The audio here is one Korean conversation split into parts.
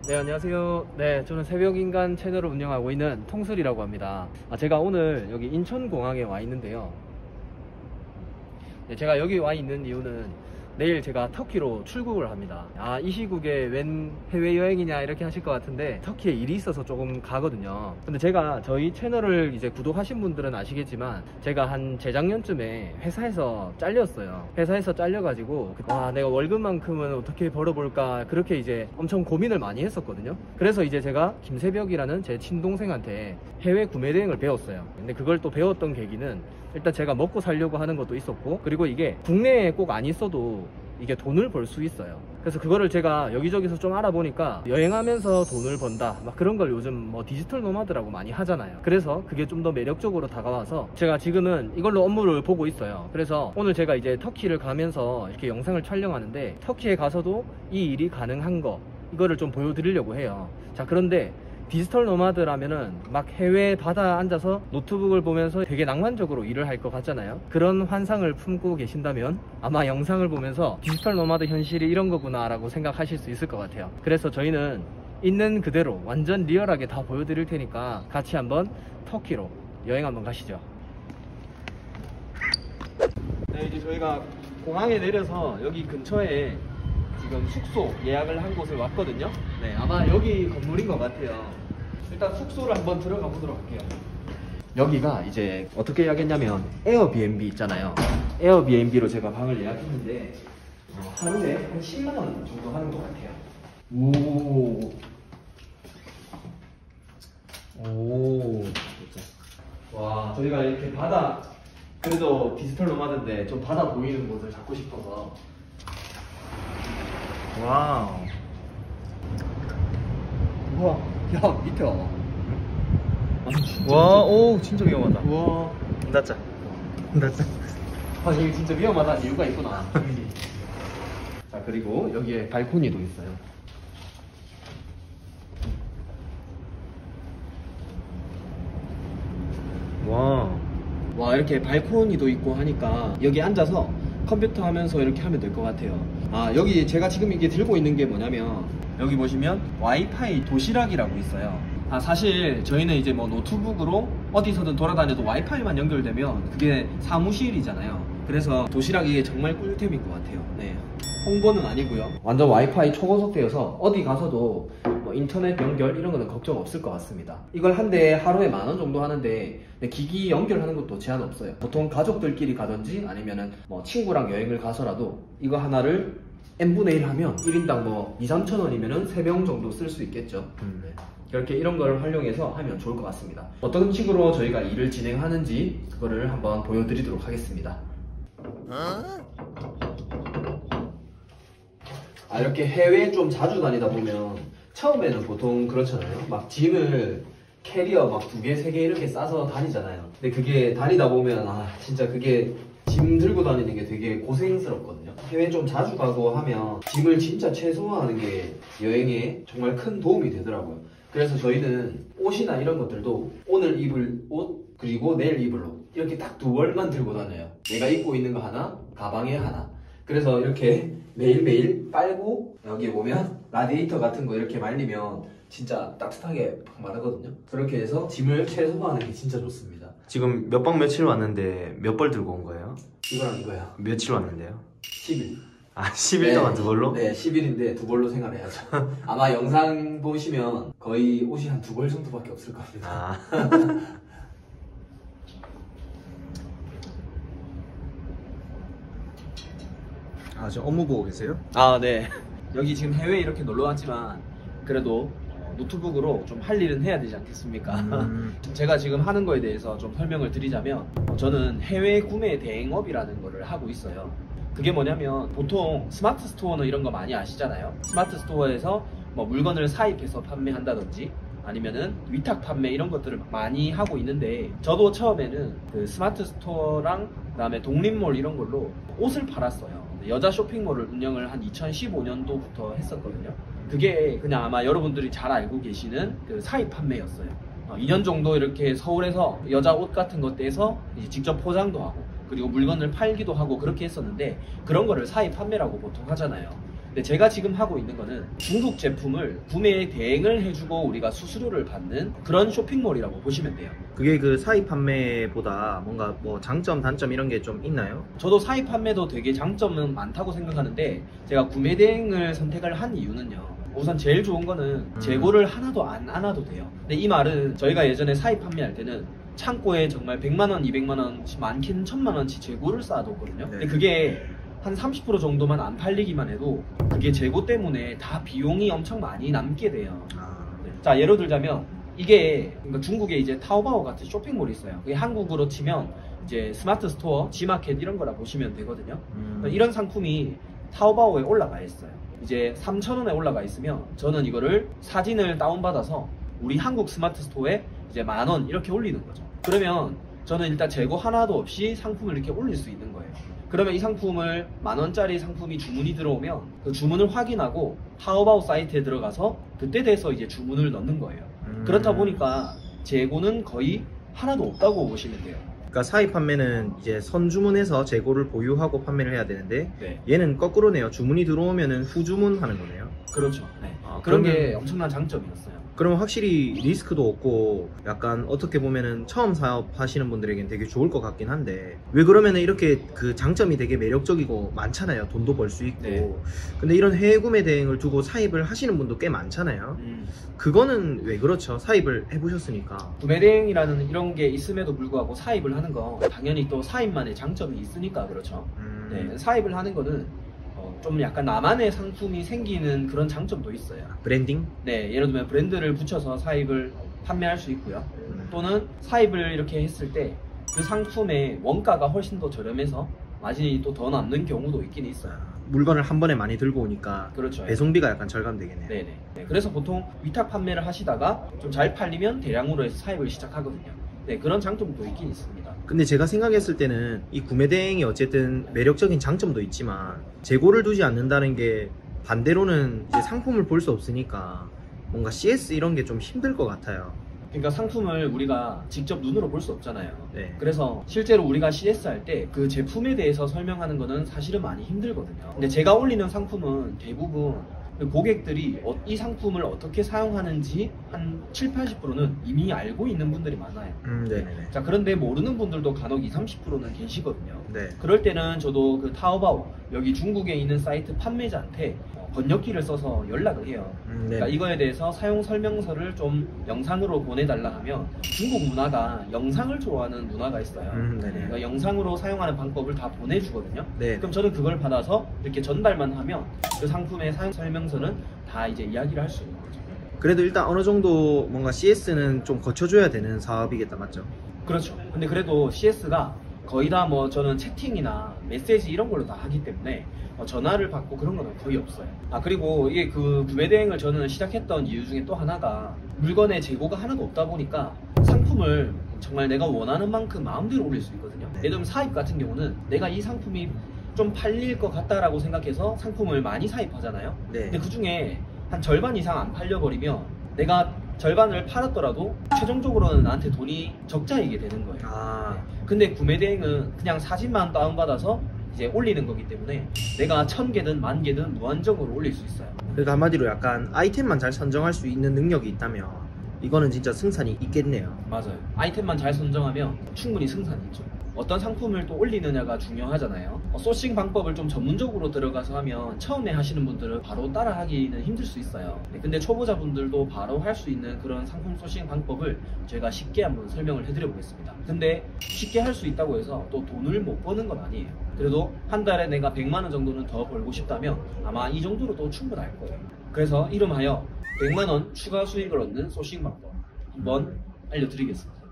네, 안녕하세요. 네, 저는 새벽인간 채널을 운영하고 있는 통슬이라고 합니다. 제가 오늘 여기 인천공항에 와 있는데요. 네, 제가 여기 와 있는 이유는 내일 제가 터키로 출국을 합니다. 이 시국에 웬 해외여행이냐 이렇게 하실 것 같은데 터키에 일이 있어서 조금 가거든요. 근데 제가 저희 채널을 이제 구독하신 분들은 아시겠지만 제가 한 재작년쯤에 회사에서 잘렸어요. 회사에서 잘려가지고 내가 월급만큼은 어떻게 벌어볼까 그렇게 이제 엄청 고민을 많이 했었거든요. 그래서 이제 제가 김새벽이라는 제 친동생한테 해외 구매 대행을 배웠어요. 근데 그걸 또 배웠던 계기는 일단 제가 먹고 살려고 하는 것도 있었고, 그리고 이게 국내에 꼭 안 있어도 이게 돈을 벌 수 있어요. 그래서 그거를 제가 여기저기서 좀 알아보니까 여행하면서 돈을 번다 막 그런 걸 요즘 뭐 디지털 노마드라고 많이 하잖아요. 그래서 그게 좀 더 매력적으로 다가와서 제가 지금은 이걸로 업무를 보고 있어요. 그래서 오늘 제가 이제 터키를 가면서 이렇게 영상을 촬영하는데 터키에 가서도 이 일이 가능한 거 이거를 좀 보여드리려고 해요. 자, 그런데 디지털 노마드라면은 막 해외 바다 앉아서 노트북을 보면서 되게 낭만적으로 일을 할 것 같잖아요. 그런 환상을 품고 계신다면 아마 영상을 보면서 디지털 노마드 현실이 이런 거구나 라고 생각하실 수 있을 것 같아요. 그래서 저희는 있는 그대로 완전 리얼하게 다 보여드릴 테니까 같이 한번 터키로 여행 한번 가시죠. 네, 이제 저희가 공항에 내려서 여기 근처에 지금 숙소 예약을 한 곳을 왔거든요. 네, 아마 여기 건물인 것 같아요. 일단 숙소를 한번 들어가 보도록 할게요. 여기가 이제 어떻게 예약했냐면 에어비앤비 있잖아요. 에어비앤비로 제가 방을 예약했는데 하루에 한 10만원 정도 하는 것 같아요. 와, 저희가 이렇게 바다, 그래도 디지털 노마드인데 좀 바다 보이는 곳을 잡고 싶어서. 와우. 우와, 야, 밑에 와. 와, 오, 진짜 위험하다. 우와. 닫자. 여기 진짜 위험하다 이유가 있구나. 자, 그리고 여기에 발코니도 있어요. 와, 이렇게 발코니도 있고 하니까 여기 앉아서 컴퓨터 하면서 이렇게 하면 될 것 같아요. 여기 제가 지금 이게 들고 있는 게 뭐냐면 여기 보시면 와이파이 도시락이라고 있어요. 사실 저희는 이제 뭐 노트북으로 어디서든 돌아다녀도 와이파이만 연결되면 그게 사무실이잖아요. 그래서 도시락이 정말 꿀템인 것 같아요. 네, 홍보는 아니고요. 완전 와이파이 초고속되어서 어디 가서도 뭐 인터넷 연결 이런 거는 걱정 없을 것 같습니다. 이걸 한 대에 하루에 10,000원 정도 하는데 기기 연결하는 것도 제한 없어요. 보통 가족들끼리 가든지 아니면은 뭐 친구랑 여행을 가서라도 이거 하나를 n분의 1 하면 1인당 뭐 2-3천원이면은 3명 정도 쓸 수 있겠죠. 네. 그렇게 이런 걸 활용해서 하면 좋을 것 같습니다. 어떤 식으로 저희가 일을 진행하는지 그거를 한번 보여드리도록 하겠습니다. 이렇게 해외에 좀 자주 다니다 보면 처음에는 보통 그렇잖아요. 막 짐을 캐리어 막 2개, 3개 이렇게 싸서 다니잖아요. 근데 그게 다니다 보면 진짜 그게 짐 들고 다니는 게 되게 고생스럽거든요. 해외 좀 자주 가고 하면 짐을 진짜 최소화하는 게 여행에 정말 큰 도움이 되더라고요. 그래서 저희는 옷이나 이런 것들도 오늘 입을 옷 그리고 내일 입을 옷 이렇게 딱 2벌만 들고 다녀요. 내가 입고 있는 거 하나, 가방에 하나. 그래서 이렇게 매일매일 빨고 여기에 보면 라디에이터 같은 거 이렇게 말리면 진짜 따뜻하게 팍 마르거든요. 그렇게 해서 짐을 최소화하는 게 진짜 좋습니다. 지금 몇 박 며칠 왔는데 몇 벌 들고 온 거예요? 이거랑 이거요. 며칠 왔는데요? 10일. 10일 동안 2벌로? 네, 10일인데 2벌로 생활해야죠. 아마 영상 보시면 거의 옷이 한 2벌 정도밖에 없을 겁니다. 지금 업무 보고 계세요? 네. 여기 지금 해외에 이렇게 놀러 왔지만 그래도 노트북으로 좀 할 일은 해야 되지 않겠습니까? 제가 지금 하는 거에 대해서 좀 설명을 드리자면 저는 해외 구매 대행업이라는 거를 하고 있어요. 그게 뭐냐면 보통 스마트 스토어는 이런 거 많이 아시잖아요. 스마트 스토어에서 뭐 물건을 사입해서 판매한다든지 아니면은 위탁 판매 이런 것들을 많이 하고 있는데 저도 처음에는 그 스마트 스토어랑 그다음에 독립몰 이런 걸로 옷을 팔았어요. 여자 쇼핑몰을 운영을 한 2015년도부터 했었거든요. 그게 그냥 아마 여러분들이 잘 알고 계시는 그 사입 판매였어요. 2년 정도 이렇게 서울에서 여자 옷 같은 것 떼서 이제 직접 포장도 하고 그리고 물건을 팔기도 하고 그렇게 했었는데 그런 거를 사입 판매라고 보통 하잖아요. 근데 제가 지금 하고 있는 거는 중국 제품을 구매 대행을 해주고 우리가 수수료를 받는 그런 쇼핑몰이라고 보시면 돼요. 그게 그 사입 판매보다 뭔가 뭐 장점, 단점 이런 게 좀 있나요? 저도 사입 판매도 되게 장점은 많다고 생각하는데 제가 구매 대행을 선택을 한 이유는요. 우선 제일 좋은 거는 재고를 하나도 안 안아도 돼요. 근데 이 말은 저희가 예전에 사입 판매할 때는 창고에 정말 100만원, 200만원, 많게는 1000만원치 재고를 쌓아뒀거든요. 근데 그게 한 30% 정도만 안 팔리기만 해도 그게 재고 때문에 다 비용이 엄청 많이 남게 돼요. 네. 자, 예로 들자면 이게 그러니까 중국에 이제 타오바오 같은 쇼핑몰이 있어요. 그게 한국으로 치면 이제 스마트 스토어, 지마켓 이런 거라 보시면 되거든요. 그러니까 이런 상품이 타오바오에 올라가 있어요. 이제 3,000원에 올라가 있으면 저는 이거를 사진을 다운받아서 우리 한국 스마트 스토어에 이제 10,000원 이렇게 올리는 거죠. 그러면 저는 일단 재고 하나도 없이 상품을 이렇게 올릴 수 있는 거예요. 그러면 이 상품을 10,000원짜리 상품이 주문이 들어오면 그 주문을 확인하고 타오바오 사이트에 들어가서 그때 돼서 이제 주문을 넣는 거예요. 그렇다 보니까 재고는 거의 하나도 없다고 보시면 돼요. 그러니까 사입 판매는 이제 선주문해서 재고를 보유하고 판매를 해야 되는데 네. 얘는 거꾸로네요. 주문이 들어오면은 후주문하는 거네요. 그렇죠. 네. 아, 그런 그러면- 게 엄청난 장점이었어요. 그러면 확실히 리스크도 없고 약간 어떻게 보면은 처음 사업하시는 분들에겐 되게 좋을 것 같긴 한데 왜 그러면은 이렇게 그 장점이 되게 매력적이고 많잖아요. 돈도 벌 수 있고. 네. 근데 이런 해외 구매 대행을 두고 사입을 하시는 분도 꽤 많잖아요. 그거는 왜 그렇죠? 사입을 해보셨으니까. 구매 대행이라는 이런 게 있음에도 불구하고 사입을 하는 거 당연히 또 사입만의 장점이 있으니까 그렇죠. 네, 사입을 하는 거는 좀 약간 나만의 상품이 생기는 그런 장점도 있어요. 브랜딩? 네, 예를 들면 브랜드를 붙여서 사입을 판매할 수 있고요. 또는 사입을 이렇게 했을 때 그 상품의 원가가 훨씬 더 저렴해서 마진이 또 더 남는 경우도 있긴 있어요. 물건을 한 번에 많이 들고 오니까 그렇죠. 배송비가 약간 절감되겠네요. 네네. 네, 그래서 보통 위탁 판매를 하시다가 좀 잘 팔리면 대량으로 해서 사입을 시작하거든요. 네, 그런 장점도 있긴 있습니다. 근데 제가 생각했을 때는 이 구매 대행이 어쨌든 매력적인 장점도 있지만 재고를 두지 않는다는 게 반대로는 이제 상품을 볼 수 없으니까 뭔가 CS 이런 게 좀 힘들 것 같아요. 그러니까 상품을 우리가 직접 눈으로 볼 수 없잖아요. 네. 그래서 실제로 우리가 CS 할 때 그 제품에 대해서 설명하는 거는 사실은 많이 힘들거든요. 근데 제가 올리는 상품은 대부분 그 고객들이 이 상품을 어떻게 사용하는지 한 70~80%는 이미 알고 있는 분들이 많아요. 네네네. 자, 그런데 모르는 분들도 간혹 20~30%는 계시거든요. 네. 그럴 때는 저도 그 타오바오 여기 중국에 있는 사이트 판매자한테 번역기를 써서 연락을 해요. 그러니까 이거에 대해서 사용 설명서를 좀 영상으로 보내달라 하면 중국 문화가 영상을 좋아하는 문화가 있어요. 그러니까 영상으로 사용하는 방법을 다 보내주거든요. 네. 그럼 저는 그걸 받아서 이렇게 전달만 하면 그 상품의 사용 설명서는 다 이제 이야기를 할 수 있는 거죠. 그래도 일단 어느 정도 뭔가 CS는 좀 거쳐줘야 되는 사업이겠다, 맞죠? 그렇죠. 근데 그래도 CS가 거의 다 뭐 저는 채팅이나 메시지 이런 걸로 다 하기 때문에 전화를 받고 그런 거는 거의 없어요. 아, 그리고 이게 그 구매 대행을 저는 시작했던 이유 중에 또 하나가 물건의 재고가 하나도 없다 보니까 상품을 정말 내가 원하는 만큼 마음대로 올릴 수 있거든요. 예를 들면 사입 같은 경우는 내가 이 상품이 좀 팔릴 것 같다라고 생각해서 상품을 많이 사입하잖아요. 네. 근데 그 중에 한 절반 이상 안 팔려버리면 내가 절반을 팔았더라도 최종적으로는 나한테 돈이 적자이게 되는 거예요. 아, 근데 구매 대행은 그냥 사진만 다운받아서 이제 올리는 거기 때문에 내가 1000개든 10,000개든 무한정으로 올릴 수 있어요. 그러니까 한마디로 약간 아이템만 잘 선정할 수 있는 능력이 있다면 이거는 진짜 승산이 있겠네요. 맞아요. 아이템만 잘 선정하면 충분히 승산이 있죠. 어떤 상품을 또 올리느냐가 중요하잖아요. 소싱 방법을 좀 전문적으로 들어가서 하면 처음에 하시는 분들은 바로 따라하기는 힘들 수 있어요. 근데 초보자분들도 바로 할 수 있는 그런 상품 소싱 방법을 제가 쉽게 한번 설명을 해드려 보겠습니다. 근데 쉽게 할 수 있다고 해서 또 돈을 못 버는 건 아니에요. 그래도 한 달에 내가 100만원 정도는 더 벌고 싶다면 아마 이 정도로도 충분할 거예요. 그래서 이름하여 100만원 추가 수익을 얻는 소싱 방법 한번 알려드리겠습니다.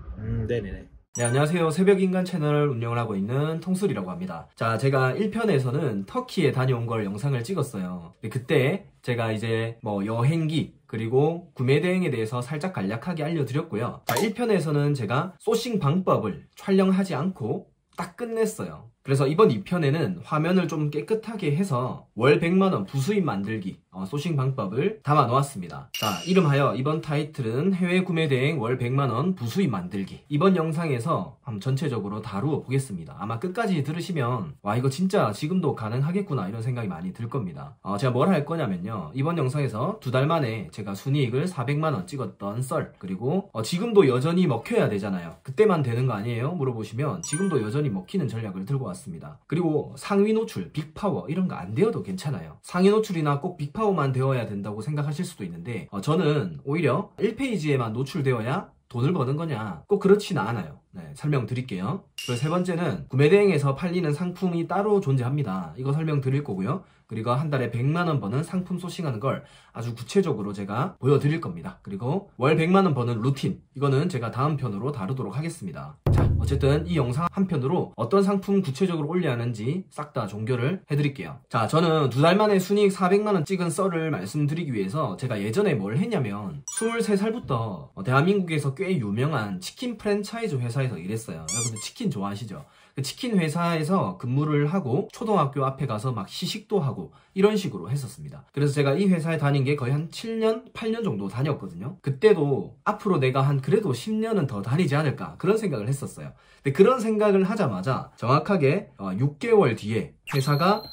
네네네. 네, 안녕하세요. 새벽인간 채널을 운영을 하고 있는 통술이라고 합니다. 자, 제가 1편에서는 터키에 다녀온 걸 영상을 찍었어요. 그때 제가 이제 뭐 여행기 그리고 구매 대행에 대해서 살짝 간략하게 알려드렸고요. 자, 1편에서는 제가 소싱 방법을 촬영하지 않고 딱 끝냈어요. 그래서 이번 2편에는 화면을 좀 깨끗하게 해서 월 100만원 부수입 만들기 소싱 방법을 담아 놓았습니다. 자, 이름하여 이번 타이틀은 해외 구매 대행 월 100만원 부수입 만들기. 이번 영상에서 한번 전체적으로 다루어 보겠습니다. 아마 끝까지 들으시면 와, 이거 진짜 지금도 가능하겠구나 이런 생각이 많이 들 겁니다. 제가 뭘 할 거냐면요, 이번 영상에서 2달 만에 제가 순이익을 400만원 찍었던 썰, 그리고 지금도 여전히 먹혀야 되잖아요. 그때만 되는 거 아니에요? 물어보시면 지금도 여전히 먹히는 전략을 들고 왔습니다. 그리고 상위 노출, 빅파워 이런 거 안 되어도 괜찮아요. 상위 노출이나 꼭 빅파워만 되어야 된다고 생각하실 수도 있는데 저는 오히려 1페이지에만 노출되어야 돈을 버는 거냐, 꼭 그렇지는 않아요. 네, 설명드릴게요. 그리고 세 번째는 구매 대행에서 팔리는 상품이 따로 존재합니다. 이거 설명드릴 거고요. 그리고 한 달에 100만원 버는 상품 소싱하는 걸 아주 구체적으로 제가 보여드릴 겁니다. 그리고 월 100만원 버는 루틴, 이거는 제가 다음 편으로 다루도록 하겠습니다. 자, 어쨌든 이 영상 한 편으로 어떤 상품 구체적으로 올려야 하는지 싹 다 종결을 해드릴게요. 자, 저는 2달 만에 순이익 400만원 찍은 썰을 말씀드리기 위해서 제가 예전에 뭘 했냐면 23살부터 대한민국에서 꽤 유명한 치킨 프랜차이즈 회사에서 일했어요. 여러분들 치킨 좋아하시죠? 그 치킨 회사에서 근무를 하고 초등학교 앞에 가서 막 시식도 하고 이런 식으로 했었습니다. 그래서 제가 이 회사에 다닌 게 거의 한 7년, 8년 정도 다녔거든요. 그때도 앞으로 내가 한 그래도 10년은 더 다니지 않을까 그런 생각을 했었어요. 근데 그런 생각을 하자마자 정확하게 6개월 뒤에 회사가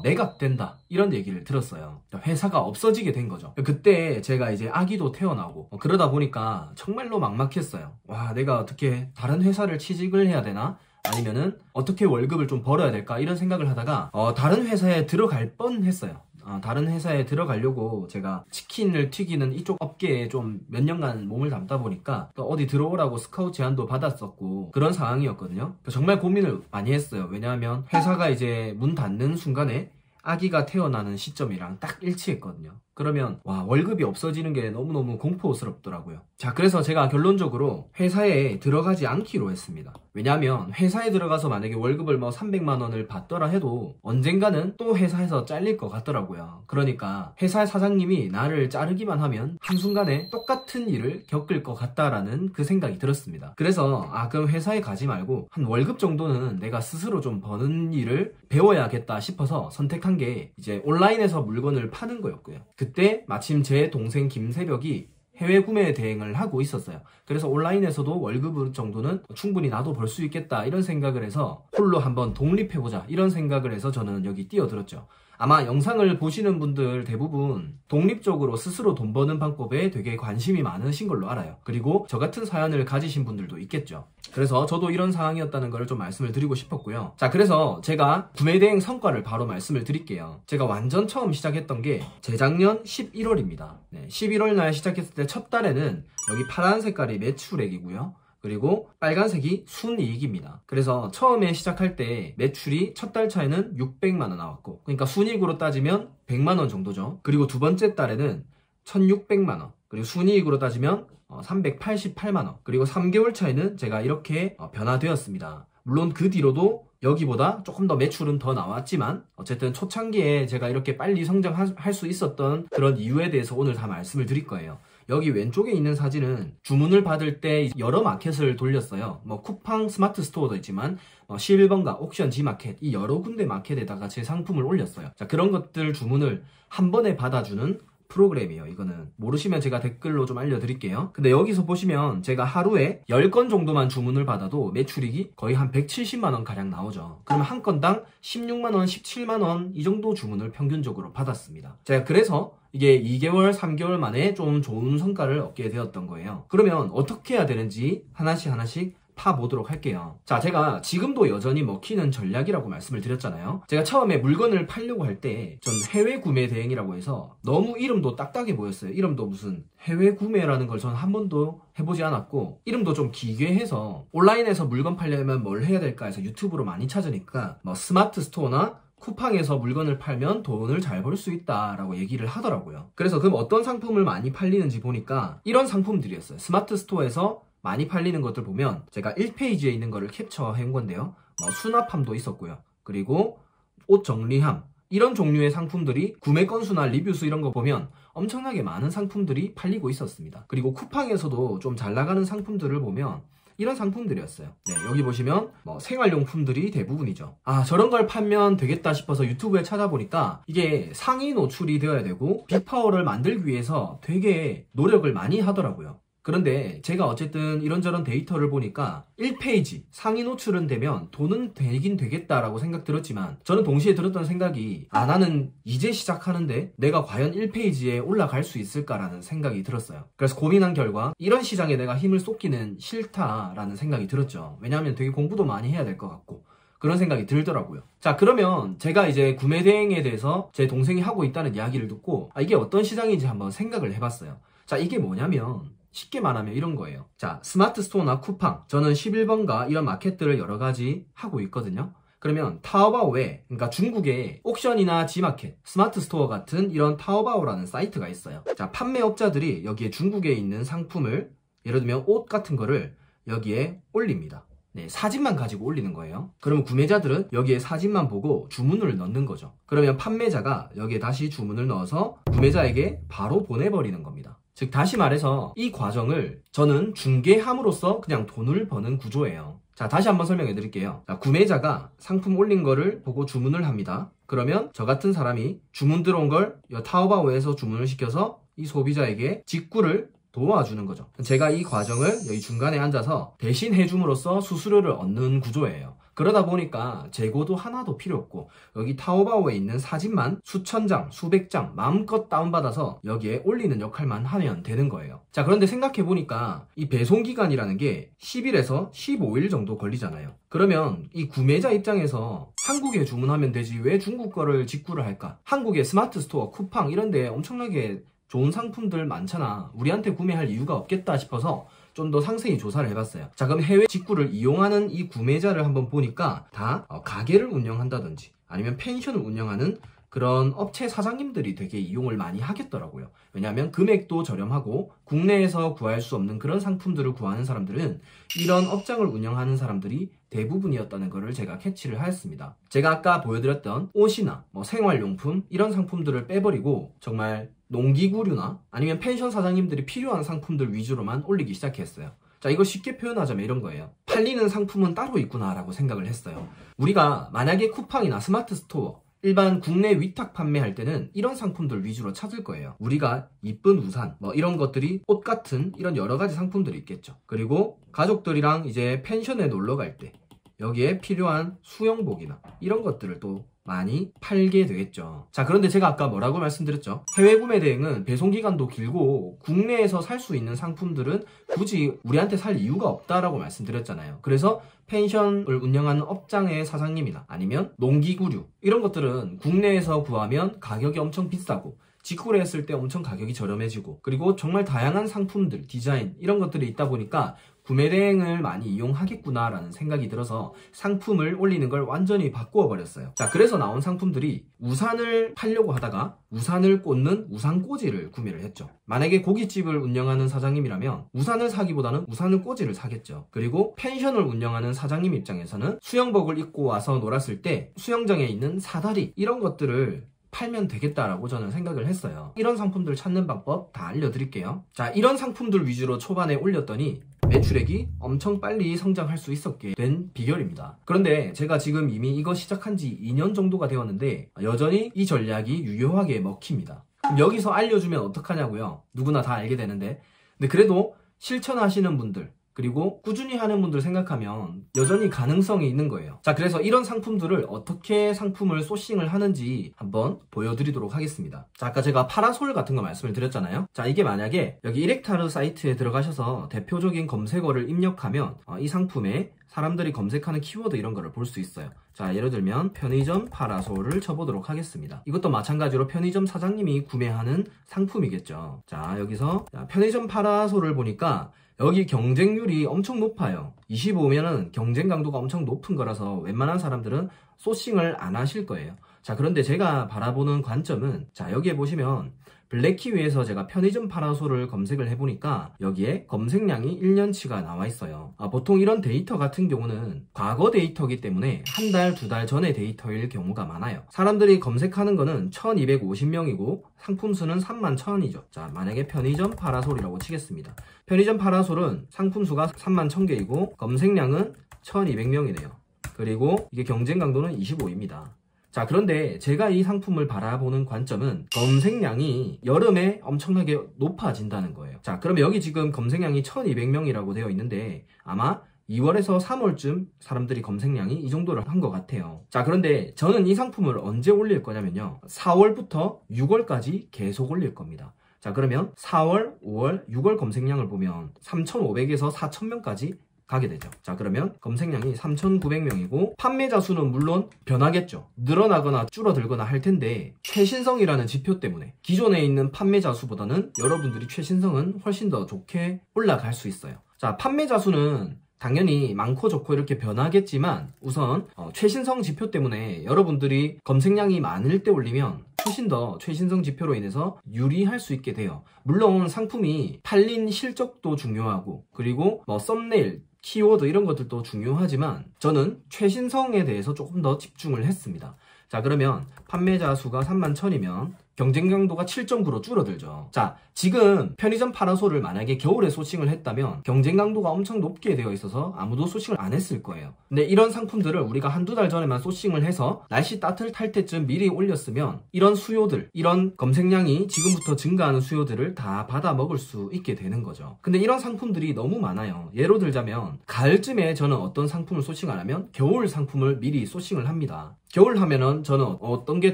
매각된다 이런 얘기를 들었어요. 회사가 없어지게 된 거죠. 그때 제가 이제 아기도 태어나고 그러다 보니까 정말로 막막했어요. 와, 내가 어떻게 다른 회사를 취직을 해야 되나? 아니면은 어떻게 월급을 좀 벌어야 될까 이런 생각을 하다가 다른 회사에 들어갈 뻔했어요. 다른 회사에 들어가려고 제가 치킨을 튀기는 이쪽 업계에 좀 몇 년간 몸을 담다 보니까 어디 들어오라고 스카우트 제안도 받았었고 그런 상황이었거든요. 정말 고민을 많이 했어요. 왜냐하면 회사가 이제 문 닫는 순간에 아기가 태어나는 시점이랑 딱 일치했거든요. 그러면 와, 월급이 없어지는 게 너무너무 공포스럽더라고요. 자, 그래서 제가 결론적으로 회사에 들어가지 않기로 했습니다. 왜냐하면 회사에 들어가서 만약에 월급을 300만원을 받더라 해도 언젠가는 또 회사에서 잘릴 것 같더라고요. 그러니까 회사 사장님이 나를 자르기만 하면 한순간에 똑같은 일을 겪을 것 같다라는 그 생각이 들었습니다. 그래서 그럼 회사에 가지 말고 한 월급 정도는 내가 스스로 좀 버는 일을 배워야겠다 싶어서 선택한 게 이제 온라인에서 물건을 파는 거였고요. 그때 마침 제 동생 김새벽이 해외 구매 대행을 하고 있었어요. 그래서 온라인에서도 월급 정도는 충분히 나도 벌 수 있겠다 이런 생각을 해서 홀로 한번 독립해보자 이런 생각을 해서 저는 여기 뛰어들었죠. 아마 영상을 보시는 분들 대부분 독립적으로 스스로 돈 버는 방법에 되게 관심이 많으신 걸로 알아요. 그리고 저 같은 사연을 가지신 분들도 있겠죠. 그래서 저도 이런 상황이었다는 걸 좀 말씀을 드리고 싶었고요. 자, 그래서 제가 구매 대행 성과를 바로 말씀을 드릴게요. 제가 완전 처음 시작했던 게 재작년 11월입니다. 11월 날 시작했을 때 첫 달에는 여기 파란 색깔이 매출액이고요. 그리고 빨간색이 순이익입니다. 그래서 처음에 시작할 때 매출이 첫 달 차에는 600만원 나왔고, 그러니까 순이익으로 따지면 100만원 정도죠. 그리고 두 번째 달에는 1600만원, 그리고 순이익으로 따지면 388만원, 그리고 3개월 차에는 제가 이렇게 변화되었습니다. 물론 그 뒤로도 여기보다 조금 더 매출은 더 나왔지만 어쨌든 초창기에 제가 이렇게 빨리 성장할 수 있었던 그런 이유에 대해서 오늘 다 말씀을 드릴 거예요. 여기 왼쪽에 있는 사진은 주문을 받을 때 여러 마켓을 돌렸어요. 쿠팡 스마트 스토어도 있지만 11번가 옥션 G마켓 이 여러 군데 마켓에다가 제 상품을 올렸어요. 자, 그런 것들 주문을 한 번에 받아주는 프로그램이에요. 이거는 모르시면 제가 댓글로 좀 알려드릴게요. 근데 여기서 보시면 제가 하루에 10건 정도만 주문을 받아도 매출익이 거의 한 170만원 가량 나오죠. 그러면 한 건당 16만원, 17만원 이 정도 주문을 평균적으로 받았습니다. 제가 그래서 이게 2개월, 3개월 만에 좀 좋은 성과를 얻게 되었던 거예요. 그러면 어떻게 해야 되는지 하나씩 파보도록 할게요. 자, 제가 지금도 여전히 먹히는 전략이라고 말씀을 드렸잖아요. 제가 처음에 물건을 팔려고 할 때 전 해외 구매 대행이라고 해서 너무 이름도 딱딱해 보였어요. 이름도 무슨 해외 구매라는 걸 전 한 번도 해보지 않았고, 이름도 좀 기괴해서 온라인에서 물건 팔려면 뭘 해야 될까 해서 유튜브로 많이 찾으니까 스마트 스토어나 쿠팡에서 물건을 팔면 돈을 잘 벌 수 있다라고 얘기를 하더라고요. 그래서 그럼 어떤 상품을 많이 팔리는지 보니까 이런 상품들이었어요. 스마트 스토어에서 많이 팔리는 것들 보면 제가 1페이지에 있는 거를 캡처해 온 건데요. 수납함도 있었고요. 그리고 옷 정리함, 이런 종류의 상품들이 구매 건수나 리뷰수 이런 거 보면 엄청나게 많은 상품들이 팔리고 있었습니다. 그리고 쿠팡에서도 좀 잘 나가는 상품들을 보면 이런 상품들이었어요. 네, 여기 보시면 뭐 생활용품들이 대부분이죠. 아, 저런 걸 팔면 되겠다 싶어서 유튜브에 찾아보니까 이게 상위 노출이 되어야 되고 빅파워를 만들기 위해서 되게 노력을 많이 하더라고요. 그런데 제가 어쨌든 이런저런 데이터를 보니까 1페이지 상위 노출은 되면 돈은 되긴 되겠다라고 생각 들었지만, 저는 동시에 들었던 생각이 나는 이제 시작하는데 내가 과연 1페이지에 올라갈 수 있을까라는 생각이 들었어요. 그래서 고민한 결과 이런 시장에 내가 힘을 쏟기는 싫다라는 생각이 들었죠. 왜냐하면 되게 공부도 많이 해야 될 것 같고 그런 생각이 들더라고요. 자, 그러면 제가 이제 구매 대행에 대해서 제 동생이 하고 있다는 이야기를 듣고 이게 어떤 시장인지 한번 생각을 해봤어요. 자, 이게 뭐냐면 쉽게 말하면 이런 거예요. 자, 스마트 스토어나 쿠팡, 저는 11번가 이런 마켓들을 여러 가지 하고 있거든요. 그러면 타오바오 외, 그러니까 중국의 옥션이나 지마켓, 스마트 스토어 같은 이런 타오바오라는 사이트가 있어요. 자, 판매업자들이 여기에 중국에 있는 상품을, 예를 들면 옷 같은 거를 여기에 올립니다. 네, 사진만 가지고 올리는 거예요. 그러면 구매자들은 여기에 사진만 보고 주문을 넣는 거죠. 그러면 판매자가 여기에 다시 주문을 넣어서 구매자에게 바로 보내버리는 겁니다. 즉 다시 말해서 이 과정을 저는 중개함으로써 그냥 돈을 버는 구조예요. 자, 다시 한번 설명해 드릴게요. 자, 구매자가 상품 올린 거를 보고 주문을 합니다. 그러면 저 같은 사람이 주문 들어온 걸 타오바오에서 주문을 시켜서 이 소비자에게 직구를 도와주는 거죠. 제가 이 과정을 여기 중간에 앉아서 대신 해줌으로써 수수료를 얻는 구조예요. 그러다 보니까 재고도 하나도 필요 없고 여기 타오바오에 있는 사진만 수천 장, 수백 장 마음껏 다운받아서 여기에 올리는 역할만 하면 되는 거예요. 자, 그런데 생각해보니까 이 배송기간이라는 게 10일에서 15일 정도 걸리잖아요. 그러면 이 구매자 입장에서 한국에 주문하면 되지 왜 중국 거를 직구를 할까? 한국의 스마트 스토어, 쿠팡 이런 데 엄청나게 좋은 상품들 많잖아. 우리한테 구매할 이유가 없겠다 싶어서 좀 더 상세히 조사를 해봤어요. 자, 그럼 해외 직구를 이용하는 이 구매자를 한번 보니까 다 가게를 운영한다든지 아니면 펜션을 운영하는 그런 업체 사장님들이 되게 이용을 많이 하겠더라고요. 왜냐하면 금액도 저렴하고 국내에서 구할 수 없는 그런 상품들을 구하는 사람들은 이런 업장을 운영하는 사람들이 대부분이었다는 것을 제가 캐치를 하였습니다. 제가 아까 보여드렸던 옷이나 생활용품 이런 상품들을 빼버리고 정말 농기구류나 아니면 펜션 사장님들이 필요한 상품들 위주로만 올리기 시작했어요. 자, 이걸 쉽게 표현하자면 이런 거예요. 팔리는 상품은 따로 있구나 라고 생각을 했어요. 우리가 만약에 쿠팡이나 스마트 스토어 일반 국내 위탁 판매할 때는 이런 상품들 위주로 찾을 거예요. 우리가 이쁜 우산, 이런 것들이 옷 같은 이런 여러 가지 상품들이 있겠죠. 그리고 가족들이랑 이제 펜션에 놀러 갈 때 여기에 필요한 수영복이나 이런 것들을 또 많이 팔게 되겠죠. 자, 그런데 제가 아까 뭐라고 말씀드렸죠? 해외 구매 대행은 배송기간도 길고 국내에서 살 수 있는 상품들은 굳이 우리한테 살 이유가 없다라고 말씀드렸잖아요. 그래서 펜션을 운영하는 업장의 사장님이나 아니면 농기구류 이런 것들은 국내에서 구하면 가격이 엄청 비싸고 직구를 했을 때 엄청 가격이 저렴해지고 그리고 정말 다양한 상품들, 디자인 이런 것들이 있다 보니까 구매 대행을 많이 이용하겠구나라는 생각이 들어서 상품을 올리는 걸 완전히 바꾸어 버렸어요. 자, 그래서 나온 상품들이 우산을 팔려고 하다가 우산을 꽂는 우산꽂이를 구매를 했죠. 만약에 고깃집을 운영하는 사장님이라면 우산을 사기보다는 우산을 꽂이를 사겠죠. 그리고 펜션을 운영하는 사장님 입장에서는 수영복을 입고 와서 놀았을 때 수영장에 있는 사다리 이런 것들을 팔면 되겠다라고 저는 생각을 했어요. 이런 상품들 찾는 방법 다 알려드릴게요. 자, 이런 상품들 위주로 초반에 올렸더니 매출액이 엄청 빨리 성장할 수 있었게 된 비결입니다. 그런데 제가 지금 이미 이거 시작한 지 2년 정도가 되었는데 여전히 이 전략이 유효하게 먹힙니다. 그럼 여기서 알려주면 어떡하냐고요? 누구나 다 알게 되는데 근데 그래도 실천하시는 분들 그리고 꾸준히 하는 분들 생각하면 여전히 가능성이 있는 거예요. 자, 그래서 이런 상품들을 어떻게 상품을 소싱을 하는지 한번 보여드리도록 하겠습니다. 자, 아까 제가 파라솔 같은 거 말씀을 드렸잖아요. 자, 이게 만약에 여기 이렉타르 사이트에 들어가셔서 대표적인 검색어를 입력하면 이 상품에 사람들이 검색하는 키워드 이런 거를 볼 수 있어요. 자, 예를 들면 편의점 파라솔을 쳐보도록 하겠습니다. 이것도 마찬가지로 편의점 사장님이 구매하는 상품이겠죠. 자, 여기서 편의점 파라솔을 보니까 여기 경쟁률이 엄청 높아요. 25면은 경쟁 강도가 엄청 높은 거라서 웬만한 사람들은 소싱을 안 하실 거예요. 자, 그런데 제가 바라보는 관점은 자, 여기에 보시면 블랙키위에서 제가 편의점 파라솔을 검색을 해보니까 여기에 검색량이 1년치가 나와 있어요. 보통 이런 데이터 같은 경우는 과거 데이터이기 때문에 한 달, 두 달 전의 데이터일 경우가 많아요. 사람들이 검색하는 거는 1250명이고 상품 수는 31,000이죠. 자, 만약에 편의점 파라솔이라고 치겠습니다. 편의점 파라솔은 상품 수가 31,000개이고 검색량은 1200명이네요. 그리고 이게 경쟁 강도는 25입니다. 자, 그런데 제가 이 상품을 바라보는 관점은 검색량이 여름에 엄청나게 높아진다는 거예요. 자, 그러면 여기 지금 검색량이 1200명이라고 되어 있는데 아마 2월에서 3월쯤 사람들이 검색량이 이 정도를 한 것 같아요. 자, 그런데 저는 이 상품을 언제 올릴 거냐면요, 4월부터 6월까지 계속 올릴 겁니다. 자, 그러면 4월, 5월, 6월 검색량을 보면 3,500에서 4,000명까지 가게 되죠. 자, 그러면 검색량이 3,900명이고 판매자 수는 물론 변하겠죠. 늘어나거나 줄어들거나 할 텐데 최신성이라는 지표 때문에 기존에 있는 판매자 수보다는 여러분들이 최신성은 훨씬 더 좋게 올라갈 수 있어요. 자, 판매자 수는 당연히 많고 적고 이렇게 변하겠지만 우선 최신성 지표 때문에 여러분들이 검색량이 많을 때 올리면 훨씬 더 최신성 지표로 인해서 유리할 수 있게 돼요. 물론 상품이 팔린 실적도 중요하고 그리고 썸네일, 키워드 이런 것들도 중요하지만 저는 최신성에 대해서 조금 더 집중을 했습니다. 자, 그러면 판매자 수가 31,000이면 경쟁 강도가 7.9로 줄어들죠. 자, 지금 편의점 파라솔을 만약에 겨울에 소싱을 했다면 경쟁 강도가 엄청 높게 되어 있어서 아무도 소싱을 안 했을 거예요. 근데 이런 상품들을 우리가 한두 달 전에만 소싱을 해서 날씨 따뜻할 때쯤 미리 올렸으면 이런 수요들, 이런 검색량이 지금부터 증가하는 수요들을 다 받아 먹을 수 있게 되는 거죠. 근데 이런 상품들이 너무 많아요. 예로 들자면 가을쯤에 저는 어떤 상품을 소싱 안 하면 겨울 상품을 미리 소싱을 합니다. 겨울 하면은 저는 어떤 게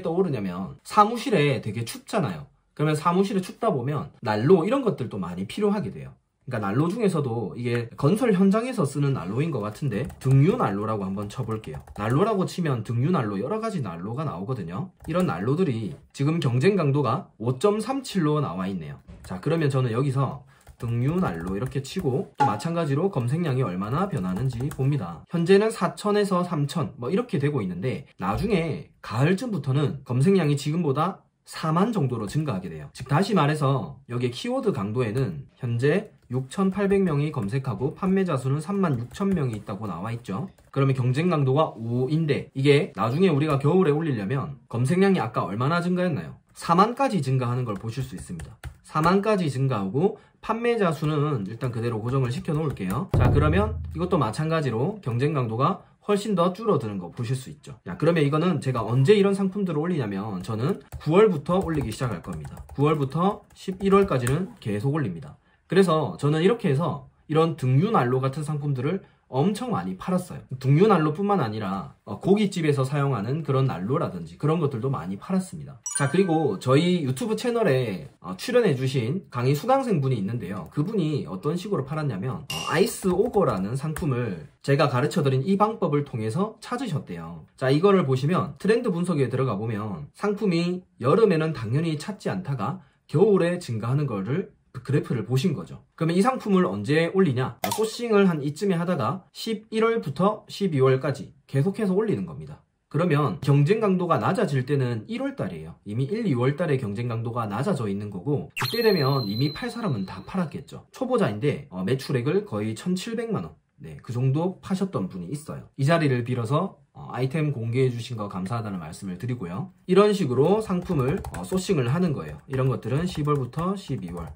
떠오르냐면 사무실에 되게 춥잖아요. 그러면 사무실에 춥다 보면 난로 이런 것들도 많이 필요하게 돼요. 그러니까 난로 중에서도 이게 건설 현장에서 쓰는 난로인 것 같은데 등유 난로라고 한번 쳐볼게요. 난로라고 치면 등유 난로 여러 가지 난로가 나오거든요. 이런 난로들이 지금 경쟁 강도가 5.37로 나와 있네요. 자, 그러면 저는 여기서 등유 난로 이렇게 치고 또 마찬가지로 검색량이 얼마나 변하는지 봅니다. 현재는 4,000에서 3,000 이렇게 되고 있는데 나중에 가을쯤부터는 검색량이 지금보다 4만 정도로 증가하게 돼요. 즉 다시 말해서 여기 키워드 강도에는 현재 6,800명이 검색하고 판매자 수는 36,000명이 있다고 나와 있죠. 그러면 경쟁 강도가 5인데 이게 나중에 우리가 겨울에 올리려면 검색량이 아까 얼마나 증가했나요? 4만까지 증가하는 걸 보실 수 있습니다. 4만까지 증가하고 판매자 수는 일단 그대로 고정을 시켜 놓을게요. 자, 그러면 이것도 마찬가지로 경쟁 강도가 훨씬 더 줄어드는 거 보실 수 있죠. 야, 그러면 이거는 제가 언제 이런 상품들을 올리냐면 저는 9월부터 올리기 시작할 겁니다. 9월부터 11월까지는 계속 올립니다. 그래서 저는 이렇게 해서 이런 등유난로 같은 상품들을 엄청 많이 팔았어요. 등유난로 뿐만 아니라 고깃집에서 사용하는 그런 난로라든지 그런 것들도 많이 팔았습니다. 자, 그리고 저희 유튜브 채널에 출연해주신 강의 수강생분이 있는데요. 그분이 어떤 식으로 팔았냐면 아이스 오거라는 상품을 제가 가르쳐드린 이 방법을 통해서 찾으셨대요. 자, 이거를 보시면 트렌드 분석에 들어가 보면 상품이 여름에는 당연히 찾지 않다가 겨울에 증가하는 거를 그래프를 보신 거죠. 그러면 이 상품을 언제 올리냐? 소싱을 한 이쯤에 하다가 11월부터 12월까지 계속해서 올리는 겁니다. 그러면 경쟁 강도가 낮아질 때는 1월 달이에요. 이미 1, 2월 달에 경쟁 강도가 낮아져 있는 거고 그때 되면 이미 팔 사람은 다 팔았겠죠. 초보자인데 매출액을 거의 1,700만 원. 네, 그 정도 파셨던 분이 있어요. 이 자리를 빌어서 아이템 공개해 주신 거 감사하다는 말씀을 드리고요. 이런 식으로 상품을 소싱을 하는 거예요. 이런 것들은 10월부터 12월.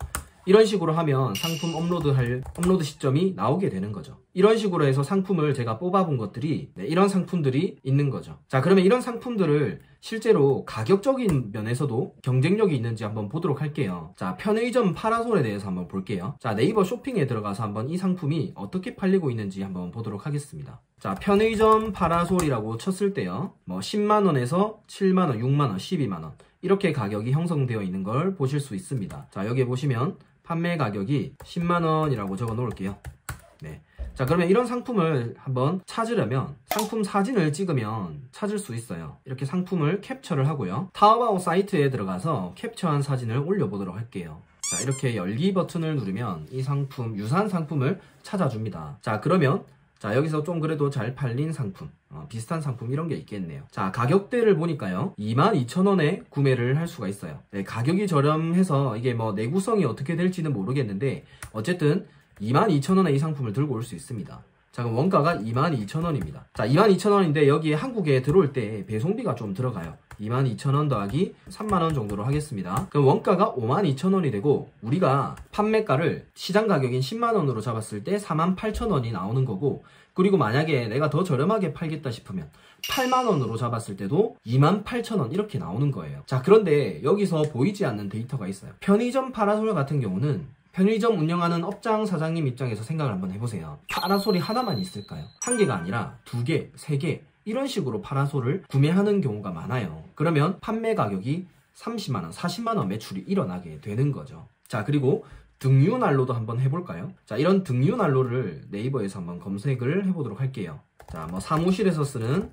이런 식으로 하면 상품 업로드 시점이 나오게 되는 거죠. 이런 식으로 해서 상품을 제가 뽑아본 것들이 이런 상품들이 있는 거죠. 자, 그러면 이런 상품들을 실제로 가격적인 면에서도 경쟁력이 있는지 한번 보도록 할게요. 자, 편의점 파라솔에 대해서 한번 볼게요. 자, 네이버 쇼핑에 들어가서 한번 이 상품이 어떻게 팔리고 있는지 한번 보도록 하겠습니다. 자, 편의점 파라솔이라고 쳤을 때요. 10만원에서 7만원, 6만원, 12만원 이렇게 가격이 형성되어 있는 걸 보실 수 있습니다. 자, 여기에 보시면 판매 가격이 10만원이라고 적어 놓을게요. 네. 자, 그러면 이런 상품을 한번 찾으려면 상품 사진을 찍으면 찾을 수 있어요. 이렇게 상품을 캡처를 하고요. 타오바오 사이트에 들어가서 캡처한 사진을 올려보도록 할게요. 자, 이렇게 열기 버튼을 누르면 이 상품, 유사한 상품을 찾아줍니다. 자, 그러면 자, 여기서 좀 그래도 잘 팔린 상품, 비슷한 상품 이런 게 있겠네요. 자, 가격대를 보니까요, 22,000원에 구매를 할 수가 있어요. 네, 가격이 저렴해서 이게 뭐 내구성이 어떻게 될지는 모르겠는데 어쨌든 22,000원에 이 상품을 들고 올 수 있습니다. 자, 그럼 원가가 22,000원입니다. 자, 22,000원인데 여기에 한국에 들어올 때 배송비가 좀 들어가요. 22,000원 더하기 3만원 정도로 하겠습니다. 그럼 원가가 52,000원이 되고 우리가 판매가를 시장 가격인 10만원으로 잡았을 때 48,000원이 나오는 거고, 그리고 만약에 내가 더 저렴하게 팔겠다 싶으면 8만원으로 잡았을 때도 28,000원 이렇게 나오는 거예요. 자, 그런데 여기서 보이지 않는 데이터가 있어요. 편의점 파라솔 같은 경우는 편의점 운영하는 업장 사장님 입장에서 생각을 한번 해보세요. 파라솔이 하나만 있을까요? 한 개가 아니라 2개, 3개 이런 식으로 파라솔을 구매하는 경우가 많아요. 그러면 판매 가격이 30만원, 40만원 매출이 일어나게 되는 거죠. 자, 그리고 등유난로도 한번 해볼까요? 자, 이런 등유난로를 네이버에서 한번 검색을 해보도록 할게요. 자, 뭐 사무실에서 쓰는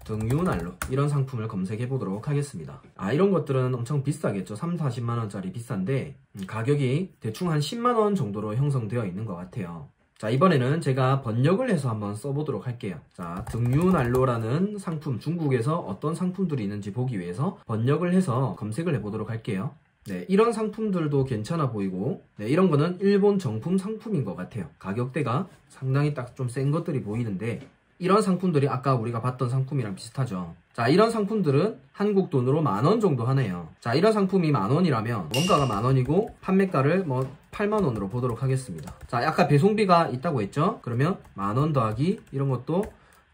등유난로 이런 상품을 검색해 보도록 하겠습니다. 이런 것들은 엄청 비싸겠죠. 3, 40만원짜리 비싼데 가격이 대충 한 10만원 정도로 형성되어 있는 것 같아요. 자, 이번에는 제가 번역을 해서 한번 써보도록 할게요. 자, 등유난로라는 상품, 중국에서 어떤 상품들이 있는지 보기 위해서 번역을 해서 검색을 해보도록 할게요. 네, 이런 상품들도 괜찮아 보이고, 네, 이런 거는 일본 정품 상품인 것 같아요. 가격대가 상당히 딱 좀 센 것들이 보이는데 이런 상품들이 아까 우리가 봤던 상품이랑 비슷하죠. 자, 이런 상품들은 한국 돈으로 10,000원 정도 하네요. 자, 이런 상품이 10,000원이라면 원가가 10,000원이고 판매가를 뭐 8만원으로 보도록 하겠습니다. 자, 아까 배송비가 있다고 했죠? 그러면 10,000원 더하기 이런 것도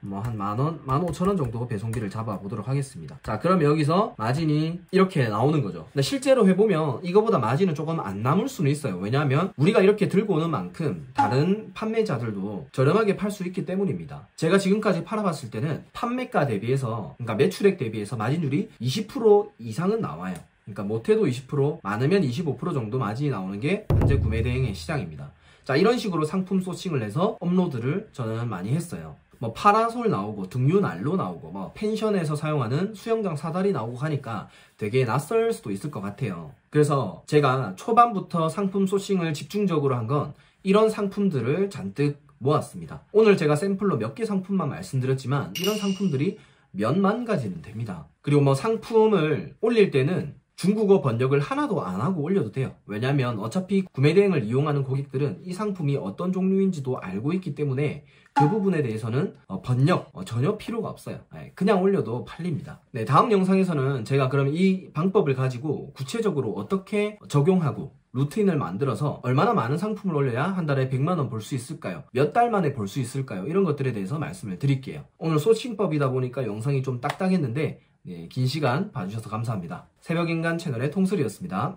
뭐 한 10,000원, 15,000원 정도 배송비를 잡아보도록 하겠습니다. 자, 그럼 여기서 마진이 이렇게 나오는 거죠. 근데 실제로 해보면 이거보다 마진은 조금 안 남을 수는 있어요. 왜냐하면 우리가 이렇게 들고 오는 만큼 다른 판매자들도 저렴하게 팔 수 있기 때문입니다. 제가 지금까지 팔아봤을 때는 판매가 대비해서, 그러니까 매출액 대비해서 마진율이 20% 이상은 나와요. 그러니까 못해도 20%, 많으면 25% 정도 마진이 나오는 게 현재 구매 대행의 시장입니다. 자, 이런 식으로 상품 소싱을 해서 업로드를 저는 많이 했어요. 뭐 파라솔 나오고 등유난로 나오고 뭐 펜션에서 사용하는 수영장 사다리 나오고 하니까 되게 낯설 수도 있을 것 같아요. 그래서 제가 초반부터 상품 소싱을 집중적으로 한 건 이런 상품들을 잔뜩 모았습니다. 오늘 제가 샘플로 몇 개 상품만 말씀드렸지만 이런 상품들이 몇만 가지는 됩니다. 그리고 뭐 상품을 올릴 때는 중국어 번역을 하나도 안 하고 올려도 돼요. 왜냐면 어차피 구매 대행을 이용하는 고객들은 이 상품이 어떤 종류인지도 알고 있기 때문에 그 부분에 대해서는 번역 전혀 필요가 없어요. 그냥 올려도 팔립니다. 네, 다음 영상에서는 제가 그럼 이 방법을 가지고 구체적으로 어떻게 적용하고 루틴을 만들어서 얼마나 많은 상품을 올려야 한 달에 100만원 벌 수 있을까요? 몇 달 만에 벌 수 있을까요? 이런 것들에 대해서 말씀을 드릴게요. 오늘 소싱법이다 보니까 영상이 좀 딱딱했는데 네, 긴 시간 봐주셔서 감사합니다. 새벽인간 채널의 통솔이었습니다.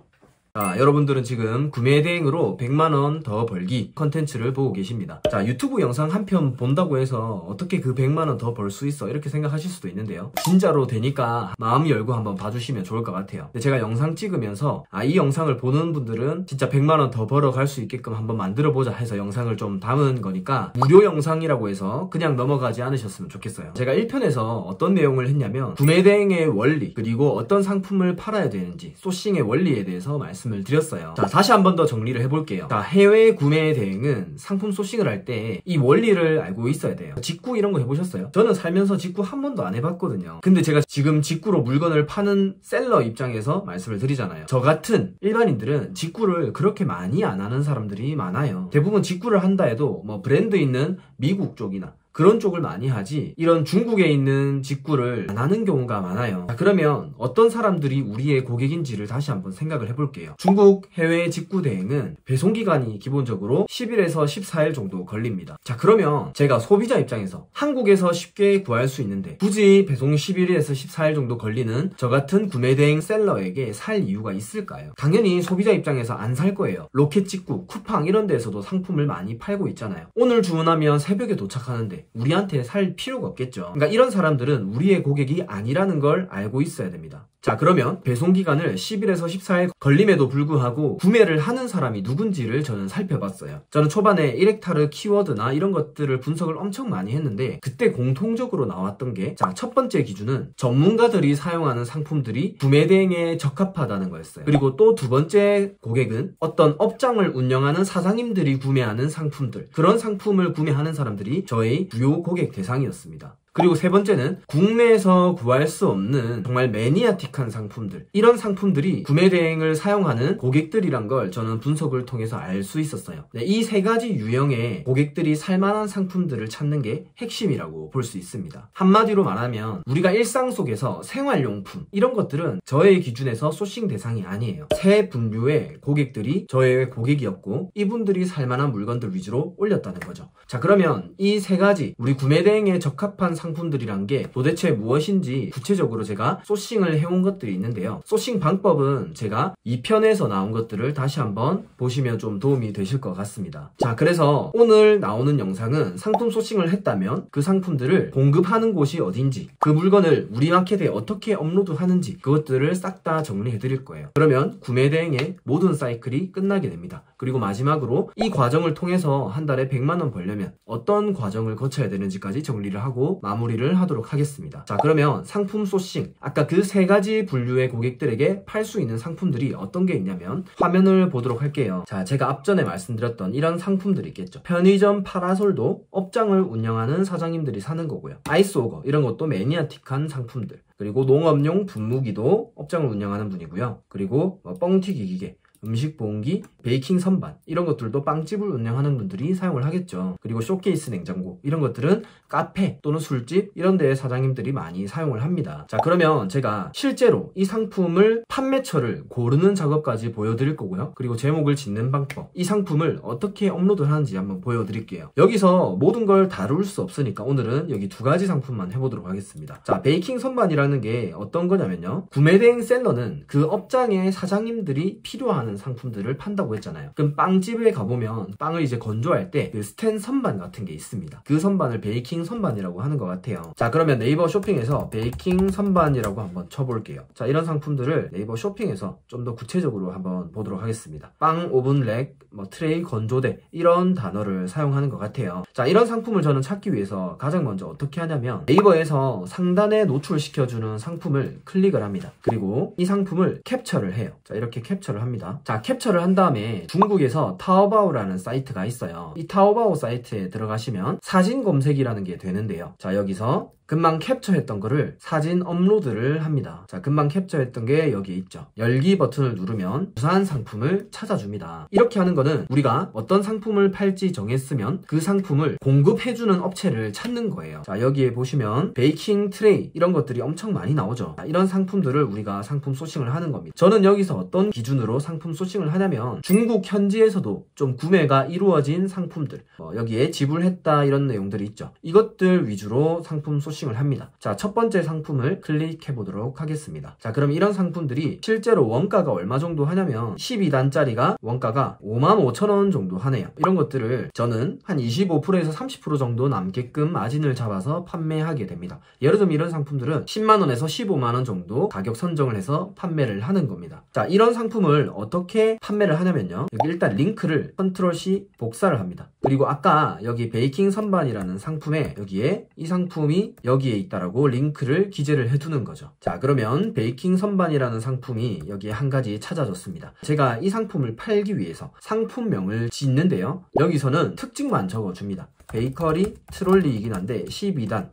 자, 여러분들은 지금 구매 대행으로 100만원 더 벌기 컨텐츠를 보고 계십니다. 자, 유튜브 영상 한 편 본다고 해서 어떻게 그 100만원 더 벌 수 있어 이렇게 생각하실 수도 있는데요. 진짜로 되니까 마음 열고 한번 봐주시면 좋을 것 같아요. 근데 제가 영상 찍으면서 이 영상을 보는 분들은 진짜 100만원 더 벌어갈 수 있게끔 한번 만들어보자 해서 영상을 좀 담은 거니까 무료 영상이라고 해서 그냥 넘어가지 않으셨으면 좋겠어요. 제가 1편에서 어떤 내용을 했냐면 구매 대행의 원리, 그리고 어떤 상품을 팔아야 되는지 소싱의 원리에 대해서 말씀을 드렸어요. 자, 다시 한 번 더 정리를 해볼게요. 자, 해외 구매 대행은 상품 소싱을 할 때 이 원리를 알고 있어야 돼요. 직구 이런 거 해보셨어요? 저는 살면서 직구 한 번도 안 해봤거든요. 근데 제가 지금 직구로 물건을 파는 셀러 입장에서 말씀을 드리잖아요. 저 같은 일반인들은 직구를 그렇게 많이 안 하는 사람들이 많아요. 대부분 직구를 한다 해도 뭐 브랜드 있는 미국 쪽이나 그런 쪽을 많이 하지 이런 중국에 있는 직구를 안 하는 경우가 많아요. 자, 그러면 어떤 사람들이 우리의 고객인지를 다시 한번 생각을 해볼게요. 중국 해외 직구 대행은 배송기간이 기본적으로 10일에서 14일 정도 걸립니다. 자, 그러면 제가 소비자 입장에서 한국에서 쉽게 구할 수 있는데 굳이 배송 11일에서 14일 정도 걸리는 저 같은 구매 대행 셀러에게 살 이유가 있을까요? 당연히 소비자 입장에서 안 살 거예요. 로켓 직구, 쿠팡 이런 데에서도 상품을 많이 팔고 있잖아요. 오늘 주문하면 새벽에 도착하는데 우리한테 살 필요가 없겠죠. 그러니까 이런 사람들은 우리의 고객이 아니라는 걸 알고 있어야 됩니다. 자, 그러면 배송기간을 10일에서 14일 걸림에도 불구하고 구매를 하는 사람이 누군지를 저는 살펴봤어요. 저는 초반에 일렉타르 키워드나 이런 것들을 분석을 엄청 많이 했는데 그때 공통적으로 나왔던 게, 자, 첫 번째 기준은 전문가들이 사용하는 상품들이 구매 대행에 적합하다는 거였어요. 그리고 또 두 번째 고객은 어떤 업장을 운영하는 사장님들이 구매하는 상품들, 그런 상품을 구매하는 사람들이 저의 주요 고객 대상이었습니다. 그리고 세 번째는 국내에서 구할 수 없는 정말 매니아틱한 상품들, 이런 상품들이 구매 대행을 사용하는 고객들이란 걸 저는 분석을 통해서 알 수 있었어요. 네, 이 세 가지 유형의 고객들이 살만한 상품들을 찾는 게 핵심이라고 볼 수 있습니다. 한마디로 말하면 우리가 일상 속에서 생활용품, 이런 것들은 저의 기준에서 소싱 대상이 아니에요. 세 분류의 고객들이 저의 고객이었고 이분들이 살만한 물건들 위주로 올렸다는 거죠. 자, 그러면 이 세 가지 우리 구매 대행에 적합한 상품들이란 게 도대체 무엇인지 구체적으로 제가 소싱을 해온 것들이 있는데요. 소싱 방법은 제가 2편에서 나온 것들을 다시 한번 보시면 좀 도움이 되실 것 같습니다. 자, 그래서 오늘 나오는 영상은 상품 소싱을 했다면 그 상품들을 공급하는 곳이 어딘지, 그 물건을 우리 마켓에 어떻게 업로드하는지, 그것들을 싹 다 정리해 드릴 거예요. 그러면 구매 대행의 모든 사이클이 끝나게 됩니다. 그리고 마지막으로 이 과정을 통해서 한 달에 100만원 벌려면 어떤 과정을 거쳐야 되는지까지 정리를 하고 마무리를 하도록 하겠습니다. 자, 그러면 상품 소싱, 아까 그 세 가지 분류의 고객들에게 팔 수 있는 상품들이 어떤 게 있냐면 화면을 보도록 할게요. 자, 제가 앞전에 말씀드렸던 이런 상품들이 있겠죠. 편의점 파라솔도 업장을 운영하는 사장님들이 사는 거고요. 아이스오거, 이런 것도 매니아틱한 상품들. 그리고 농업용 분무기도 업장을 운영하는 분이고요. 그리고 뻥튀기 기계, 음식 보온기, 베이킹 선반, 이런 것들도 빵집을 운영하는 분들이 사용을 하겠죠. 그리고 쇼케이스 냉장고, 이런 것들은 카페 또는 술집, 이런 데의 사장님들이 많이 사용을 합니다. 자, 그러면 제가 실제로 이 상품을 판매처를 고르는 작업까지 보여드릴 거고요. 그리고 제목을 짓는 방법, 이 상품을 어떻게 업로드 하는지 한번 보여드릴게요. 여기서 모든 걸 다룰 수 없으니까 오늘은 여기 두 가지 상품만 해보도록 하겠습니다. 자, 베이킹 선반이라는 게 어떤 거냐면요, 구매 대행 셀러는 그 업장의 사장님들이 필요한 상품들을 판다고 했잖아요. 그럼 빵집에 가보면 빵을 이제 건조할 때 그 스텐 선반 같은 게 있습니다. 그 선반을 베이킹 선반이라고 하는 것 같아요. 자, 그러면 네이버 쇼핑에서 베이킹 선반이라고 한번 쳐볼게요. 자, 이런 상품들을 네이버 쇼핑에서 좀 더 구체적으로 한번 보도록 하겠습니다. 빵, 오븐 렉, 트레이, 건조대, 이런 단어를 사용하는 것 같아요. 자, 이런 상품을 저는 찾기 위해서 가장 먼저 어떻게 하냐면 네이버에서 상단에 노출시켜주는 상품을 클릭을 합니다. 그리고 이 상품을 캡처를 해요. 자, 이렇게 캡처를 합니다. 자, 캡처를 한 다음에 중국에서 타오바오라는 사이트가 있어요. 이 타오바오 사이트에 들어가시면 사진 검색이라는 게 되는데요. 자, 여기서 금방 캡처했던 거를 사진 업로드를 합니다. 자, 금방 캡처했던 게 여기 있죠. 열기 버튼을 누르면 유사한 상품을 찾아줍니다. 이렇게 하는 거는 우리가 어떤 상품을 팔지 정했으면 그 상품을 공급해주는 업체를 찾는 거예요. 자, 여기에 보시면 베이킹 트레이, 이런 것들이 엄청 많이 나오죠. 자, 이런 상품들을 우리가 상품 소싱을 하는 겁니다. 저는 여기서 어떤 기준으로 상품 소싱을 하냐면 중국 현지에서도 좀 구매가 이루어진 상품들, 여기에 지불했다, 이런 내용들이 있죠. 이것들 위주로 상품 소싱을 합니다. 자, 첫 번째 상품을 클릭해 보도록 하겠습니다. 자, 그럼 이런 상품들이 실제로 원가가 얼마 정도 하냐면 12단짜리가 원가가 55,000원 정도 하네요. 이런 것들을 저는 한 25%에서 30% 정도 남게끔 마진을 잡아서 판매하게 됩니다. 예를 들면 이런 상품들은 10만원에서 15만원 정도 가격 선정을 해서 판매를 하는 겁니다. 자, 이런 상품을 어떻게 판매를 하냐면요, 여기 일단 링크를 컨트롤 C 복사를 합니다. 그리고 아까 여기 베이킹 선반이라는 상품에 여기에 이 상품이 여기에 있다라고 링크를 기재를 해두는 거죠. 자, 그러면 베이킹 선반이라는 상품이 여기에 한 가지 찾아졌습니다. 제가 이 상품을 팔기 위해서 상품명을 짓는데요, 여기서는 특징만 적어줍니다. 베이커리 트롤리이긴 한데 12단,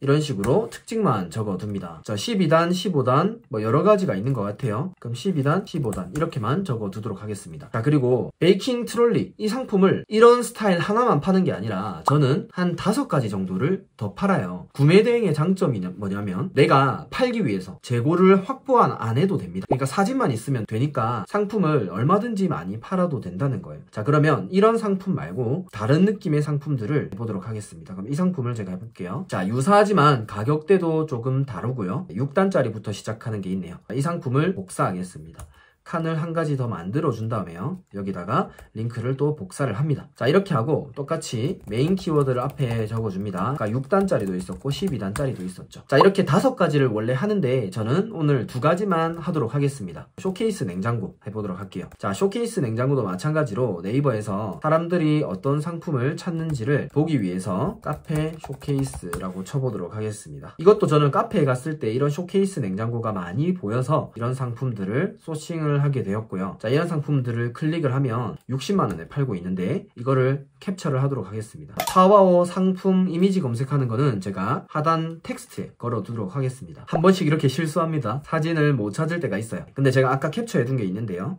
이런 식으로 특징만 적어둡니다. 자, 12단, 15단 여러 가지가 있는 것 같아요. 그럼 12단, 15단 이렇게만 적어두도록 하겠습니다. 자, 그리고 베이킹 트롤리, 이 상품을 이런 스타일 하나만 파는 게 아니라 저는 한 5가지 정도를 더 팔아요. 구매 대행의 장점이 뭐냐면 내가 팔기 위해서 재고를 확보 안 해도 됩니다. 그러니까 사진만 있으면 되니까 상품을 얼마든지 많이 팔아도 된다는 거예요. 자, 그러면 이런 상품 말고 다른 느낌의 상품들을 해보도록 하겠습니다. 그럼 이 상품을 제가 해볼게요. 자, 하지만 가격대도 조금 다르고요. 6단짜리부터 시작하는 게 있네요. 이 상품을 복사하겠습니다. 칸을 한 가지 더 만들어 준 다음에요, 여기다가 링크를 또 복사를 합니다. 자, 이렇게 하고 똑같이 메인 키워드를 앞에 적어줍니다. 그러니까 6단짜리도 있었고 12단짜리도 있었죠. 자, 이렇게 5가지를 원래 하는데 저는 오늘 2가지만 하도록 하겠습니다. 쇼케이스 냉장고 해보도록 할게요. 자, 쇼케이스 냉장고도 마찬가지로 네이버에서 사람들이 어떤 상품을 찾는지를 보기 위해서 카페 쇼케이스라고 쳐보도록 하겠습니다. 이것도 저는 카페에 갔을 때 이런 쇼케이스 냉장고가 많이 보여서 이런 상품들을 소싱을 하게 되었고요. 자, 이런 상품들을 클릭을 하면 60만원에 팔고 있는데 이거를 캡처를 하도록 하겠습니다. 타와오 상품 이미지 검색하는 거는 제가 하단 텍스트에 걸어두도록 하겠습니다. 한 번씩 이렇게 실수합니다. 사진을 못 찾을 때가 있어요. 근데 제가 아까 캡처해둔 게 있는데요.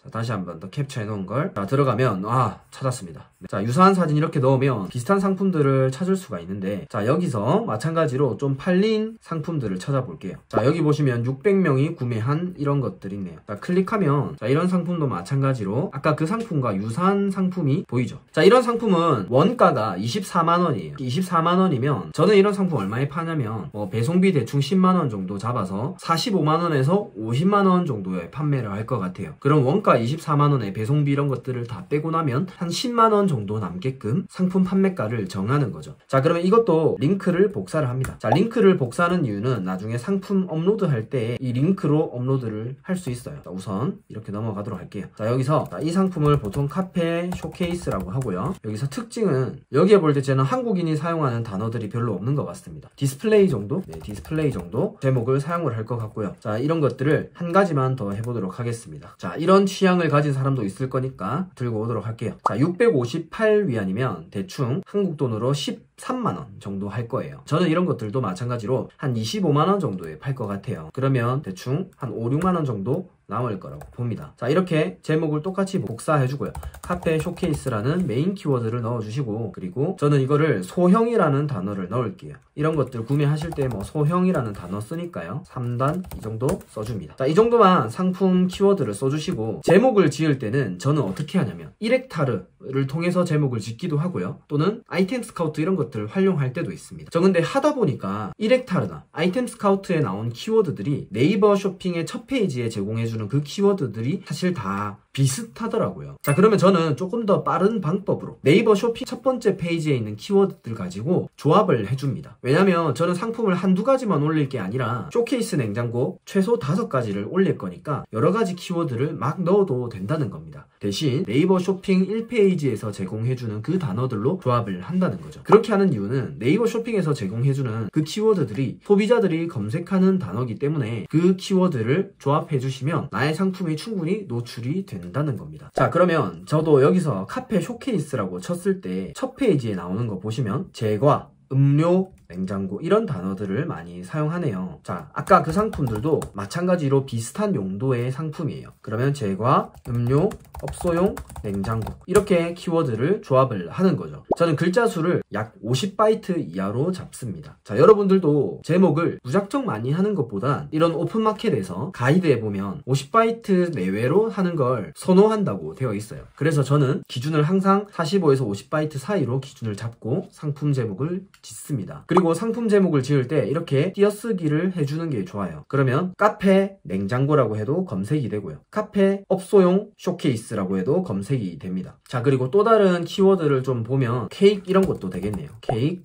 자, 다시 한번 더 캡처해 놓은 걸 들어가면 찾았습니다. 자, 유사한 사진 이렇게 넣으면 비슷한 상품들을 찾을 수가 있는데, 자, 여기서 마찬가지로 좀 팔린 상품들을 찾아볼게요. 자, 여기 보시면 600명이 구매한 이런 것들이 있네요. 자, 클릭하면 자, 이런 상품도 마찬가지로 아까 그 상품과 유사한 상품이 보이죠. 자, 이런 상품은 원가가 24만원이에요 24만원이면 저는 이런 상품 얼마에 파냐면 배송비 대충 10만원 정도 잡아서 45만원에서 50만원 정도에 판매를 할 것 같아요. 그럼 원가 24만원에 배송비 이런 것들을 다 빼고 나면 한 10만원 정도 남게끔 상품 판매가를 정하는 거죠. 자, 그러면 이것도 링크를 복사를 합니다. 자, 링크를 복사하는 이유는 나중에 상품 업로드 할 때 이 링크로 업로드를 할 수 있어요. 자, 우선 이렇게 넘어가도록 할게요. 자, 여기서 이 상품을 보통 카페 쇼케이스라고 하고요. 여기서 특징은 여기에 볼 때 저는 한국인이 사용하는 단어들이 별로 없는 것 같습니다. 디스플레이 정도? 네, 디스플레이 정도 제목을 사용을 할 것 같고요. 자, 이런 것들을 한 가지만 더 해보도록 하겠습니다. 자, 이런 취향을 가진 사람도 있을 거니까 들고 오도록 할게요. 자, 658위안이면 대충 한국 돈으로 13만원 정도 할 거예요. 저는 이런 것들도 마찬가지로 한 25만원 정도에 팔 것 같아요. 그러면 대충 한 5, 6만원 정도 남을 거라고 봅니다. 자, 이렇게 제목을 똑같이 복사해주고요. 카페 쇼케이스라는 메인 키워드를 넣어주시고, 그리고 저는 이거를 소형이라는 단어를 넣을게요. 이런 것들 구매하실 때 소형이라는 단어 쓰니까요. 3단 이 정도 써줍니다. 자, 이 정도만 상품 키워드를 써주시고, 제목을 지을 때는 저는 어떻게 하냐면 이렉타르를 통해서 제목을 짓기도 하고요. 또는 아이템 스카우트 이런 것들을 활용할 때도 있습니다. 저 근데 하다 보니까 이렉타르나 아이템 스카우트에 나온 키워드들이 네이버 쇼핑의 첫 페이지에 제공해주는 그 키워드들이 사실 다 비슷하더라고요. 자, 그러면 저는 조금 더 빠른 방법으로 네이버 쇼핑 첫 번째 페이지에 있는 키워드들 가지고 조합을 해줍니다. 왜냐면 저는 상품을 한두 가지만 올릴 게 아니라 쇼케이스 냉장고 최소 5가지를 올릴 거니까 여러 가지 키워드를 막 넣어도 된다는 겁니다. 대신 네이버 쇼핑 1페이지에서 제공해주는 그 단어들로 조합을 한다는 거죠. 그렇게 하는 이유는 네이버 쇼핑에서 제공해주는 그 키워드들이 소비자들이 검색하는 단어이기 때문에 그 키워드를 조합해주시면 나의 상품이 충분히 노출이 된다는 겁니다. 자, 그러면 저도 여기서 카페 쇼케이스라고 쳤을 때 첫 페이지에 나오는 거 보시면 제과, 음료, 냉장고 이런 단어들을 많이 사용하네요. 자, 아까 그 상품들도 마찬가지로 비슷한 용도의 상품이에요. 그러면 제과, 음료, 업소용, 냉장고 이렇게 키워드를 조합을 하는 거죠. 저는 글자 수를 약 50바이트 이하로 잡습니다. 자, 여러분들도 제목을 무작정 많이 하는 것보다 이런 오픈마켓에서 가이드에 보면 50바이트 내외로 하는 걸 선호한다고 되어 있어요. 그래서 저는 기준을 항상 45에서 50바이트 사이로 기준을 잡고 상품 제목을 짓습니다. 그리고 상품 제목을 지을 때 이렇게 띄어쓰기를 해주는 게 좋아요. 그러면 카페 냉장고라고 해도 검색이 되고요. 카페 업소용 쇼케이스라고 해도 검색이 됩니다. 자, 그리고 또 다른 키워드를 좀 보면 케이크 이런 것도 되겠네요. 케이크,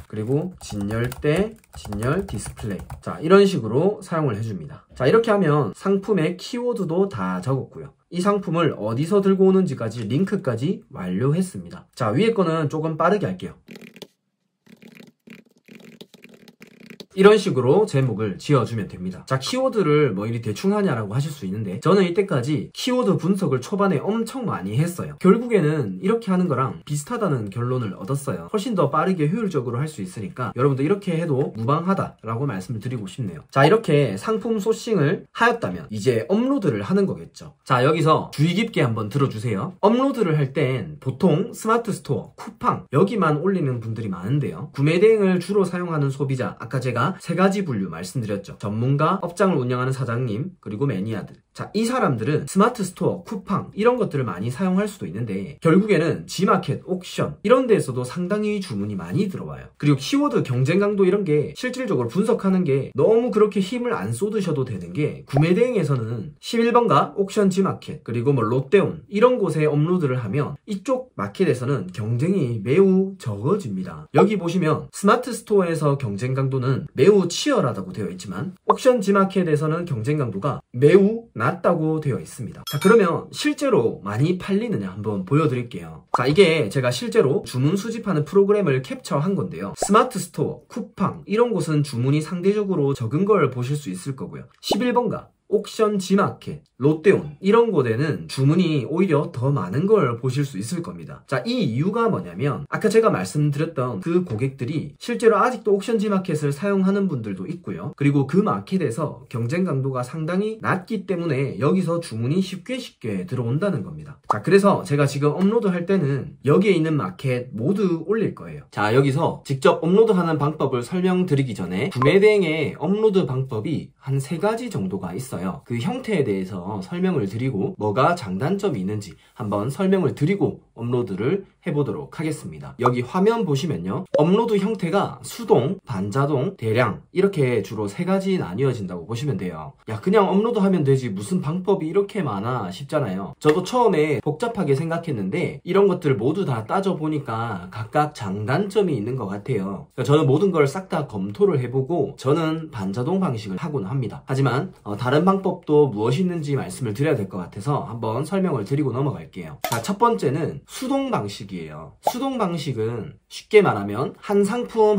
그리고 진열대, 진열 디스플레이. 자, 이런 식으로 사용을 해줍니다. 자, 이렇게 하면 상품의 키워드도 다 적었고요. 이 상품을 어디서 들고 오는지까지 링크까지 완료했습니다. 자, 위에 거는 조금 빠르게 할게요. 이런 식으로 제목을 지어주면 됩니다. 자, 키워드를 이리 대충 하냐라고 하실 수 있는데 저는 이때까지 키워드 분석을 초반에 엄청 많이 했어요. 결국에는 이렇게 하는 거랑 비슷하다는 결론을 얻었어요. 훨씬 더 빠르게 효율적으로 할 수 있으니까 여러분들 이렇게 해도 무방하다라고 말씀을 드리고 싶네요. 자, 이렇게 상품 소싱을 하였다면 이제 업로드를 하는 거겠죠. 자, 여기서 주의 깊게 한번 들어주세요. 업로드를 할 땐 보통 스마트 스토어, 쿠팡 여기만 올리는 분들이 많은데요. 구매 대행을 주로 사용하는 소비자, 아까 제가 3가지 분류 말씀드렸죠. 전문가, 업장을 운영하는 사장님, 그리고 매니아들. 자, 이 사람들은 스마트 스토어, 쿠팡 이런 것들을 많이 사용할 수도 있는데 결국에는 G마켓, 옥션 이런 데에서도 상당히 주문이 많이 들어와요. 그리고 키워드 경쟁 강도 이런 게 실질적으로 분석하는 게 너무 그렇게 힘을 안 쏟으셔도 되는 게 구매 대행에서는 11번가 옥션 G마켓 그리고 뭐 롯데온 이런 곳에 업로드를 하면 이쪽 마켓에서는 경쟁이 매우 적어집니다. 여기 보시면 스마트 스토어에서 경쟁 강도는 매우 치열하다고 되어 있지만 옥션 G마켓에서는 경쟁 강도가 매우 낮다고 되어 있습니다. 자, 그러면 실제로 많이 팔리느냐 한번 보여드릴게요. 자, 이게 제가 실제로 주문 수집하는 프로그램을 캡처한 건데요. 스마트 스토어, 쿠팡 이런 곳은 주문이 상대적으로 적은 걸 보실 수 있을 거고요. 11번가 옥션 G마켓, 롯데온 이런 곳에는 주문이 오히려 더 많은 걸 보실 수 있을 겁니다. 자, 이 이유가 뭐냐면 아까 제가 말씀드렸던 그 고객들이 실제로 아직도 옥션 G마켓을 사용하는 분들도 있고요. 그리고 그 마켓에서 경쟁 강도가 상당히 낮기 때문에 여기서 주문이 쉽게 들어온다는 겁니다. 자, 그래서 제가 지금 업로드할 때는 여기에 있는 마켓 모두 올릴 거예요. 자, 여기서 직접 업로드하는 방법을 설명드리기 전에 구매 대행의 업로드 방법이 한 3가지 정도가 있어요. 그 형태에 대해서 설명을 드리고 뭐가 장단점이 있는지 한번 설명을 드리고 업로드를 해보도록 하겠습니다. 여기 화면 보시면요, 업로드 형태가 수동, 반자동, 대량 이렇게 주로 3가지 나뉘어진다고 보시면 돼요. 야, 그냥 업로드하면 되지 무슨 방법이 이렇게 많아 싶잖아요. 저도 처음에 복잡하게 생각했는데 이런 것들 모두 다 따져보니까 각각 장단점이 있는 것 같아요. 그러니까 저는 모든 걸 싹 다 검토를 해보고 저는 반자동 방식을 하곤 합니다. 하지만 다른 방법도 무엇이 있는지 말씀을 드려야 될 것 같아서 한번 설명을 드리고 넘어갈게요. 자, 첫 번째는 수동 방식이에요. 수동 방식은 쉽게 말하면 한 상품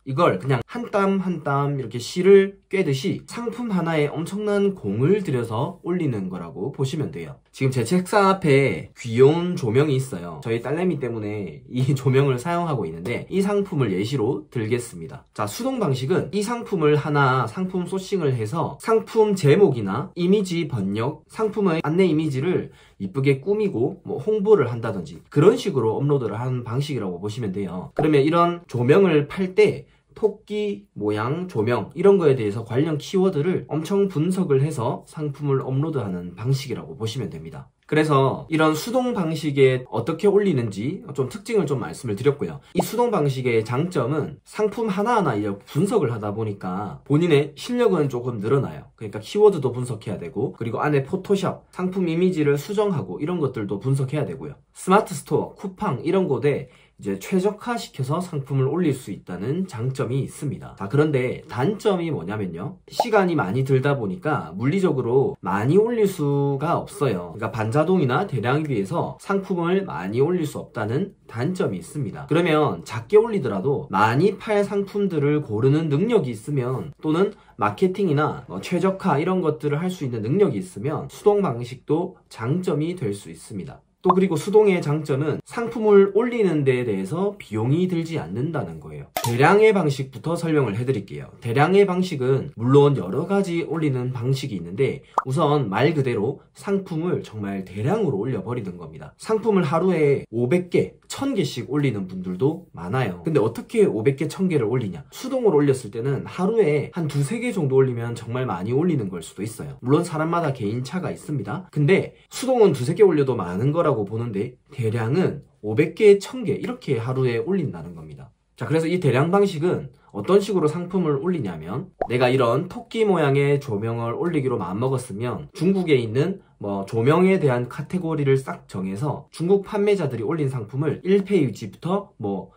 이걸 그냥 한 땀 한 땀 이렇게 실을 꿰듯이 상품 하나에 엄청난 공을 들여서 올리는 거라고 보시면 돼요. 지금 제 책상 앞에 귀여운 조명이 있어요. 저희 딸내미 때문에 이 조명을 사용하고 있는데 이 상품을 예시로 들겠습니다. 자, 수동 방식은 이 상품을 하나 상품 소싱을 해서 상품 제목이나 이미지 번역, 상품의 안내 이미지를 이쁘게 꾸미고 뭐 홍보를 한다든지 그런 식으로 업로드를 하는 방식이라고 보시면 돼요. 그러면 이런 조명을 팔 때 토끼 모양 조명 이런 거에 대해서 관련 키워드를 엄청 분석을 해서 상품을 업로드하는 방식이라고 보시면 됩니다. 그래서 이런 수동 방식에 어떻게 올리는지 좀 특징을 좀 말씀을 드렸고요. 이 수동 방식의 장점은 상품 하나하나 분석을 하다 보니까 본인의 실력은 조금 늘어나요. 그러니까 키워드도 분석해야 되고 그리고 안에 포토샵, 상품 이미지를 수정하고 이런 것들도 분석해야 되고요. 스마트 스토어, 쿠팡 이런 곳에 이제 최적화시켜서 상품을 올릴 수 있다는 장점이 있습니다. 자, 그런데 단점이 뭐냐면요, 시간이 많이 들다 보니까 물리적으로 많이 올릴 수가 없어요. 그러니까 반자동이나 대량에 비해서 상품을 많이 올릴 수 없다는 단점이 있습니다. 그러면 작게 올리더라도 많이 팔 상품들을 고르는 능력이 있으면 또는 마케팅이나 최적화 이런 것들을 할 수 있는 능력이 있으면 수동 방식도 장점이 될 수 있습니다. 또 그리고 수동의 장점은 상품을 올리는 데에 대해서 비용이 들지 않는다는 거예요. 대량의 방식부터 설명을 해드릴게요. 대량의 방식은 물론 여러 가지 올리는 방식이 있는데 우선 말 그대로 상품을 정말 대량으로 올려버리는 겁니다. 상품을 하루에 500개, 1000개씩 올리는 분들도 많아요. 근데 어떻게 500개, 1000개를 올리냐? 수동으로 올렸을 때는 하루에 한 2-3개 정도 올리면 정말 많이 올리는 걸 수도 있어요. 물론 사람마다 개인차가 있습니다. 근데 수동은 2-3개 올려도 많은 거라고 보는데 대량은 500개, 1000개 이렇게 하루에 올린다는 겁니다. 자, 그래서 이 대량 방식은 어떤 식으로 상품을 올리냐면 내가 이런 토끼 모양의 조명을 올리기로 마음먹었으면 중국에 있는 조명에 대한 카테고리를 싹 정해서 중국 판매자들이 올린 상품을 1페이지부터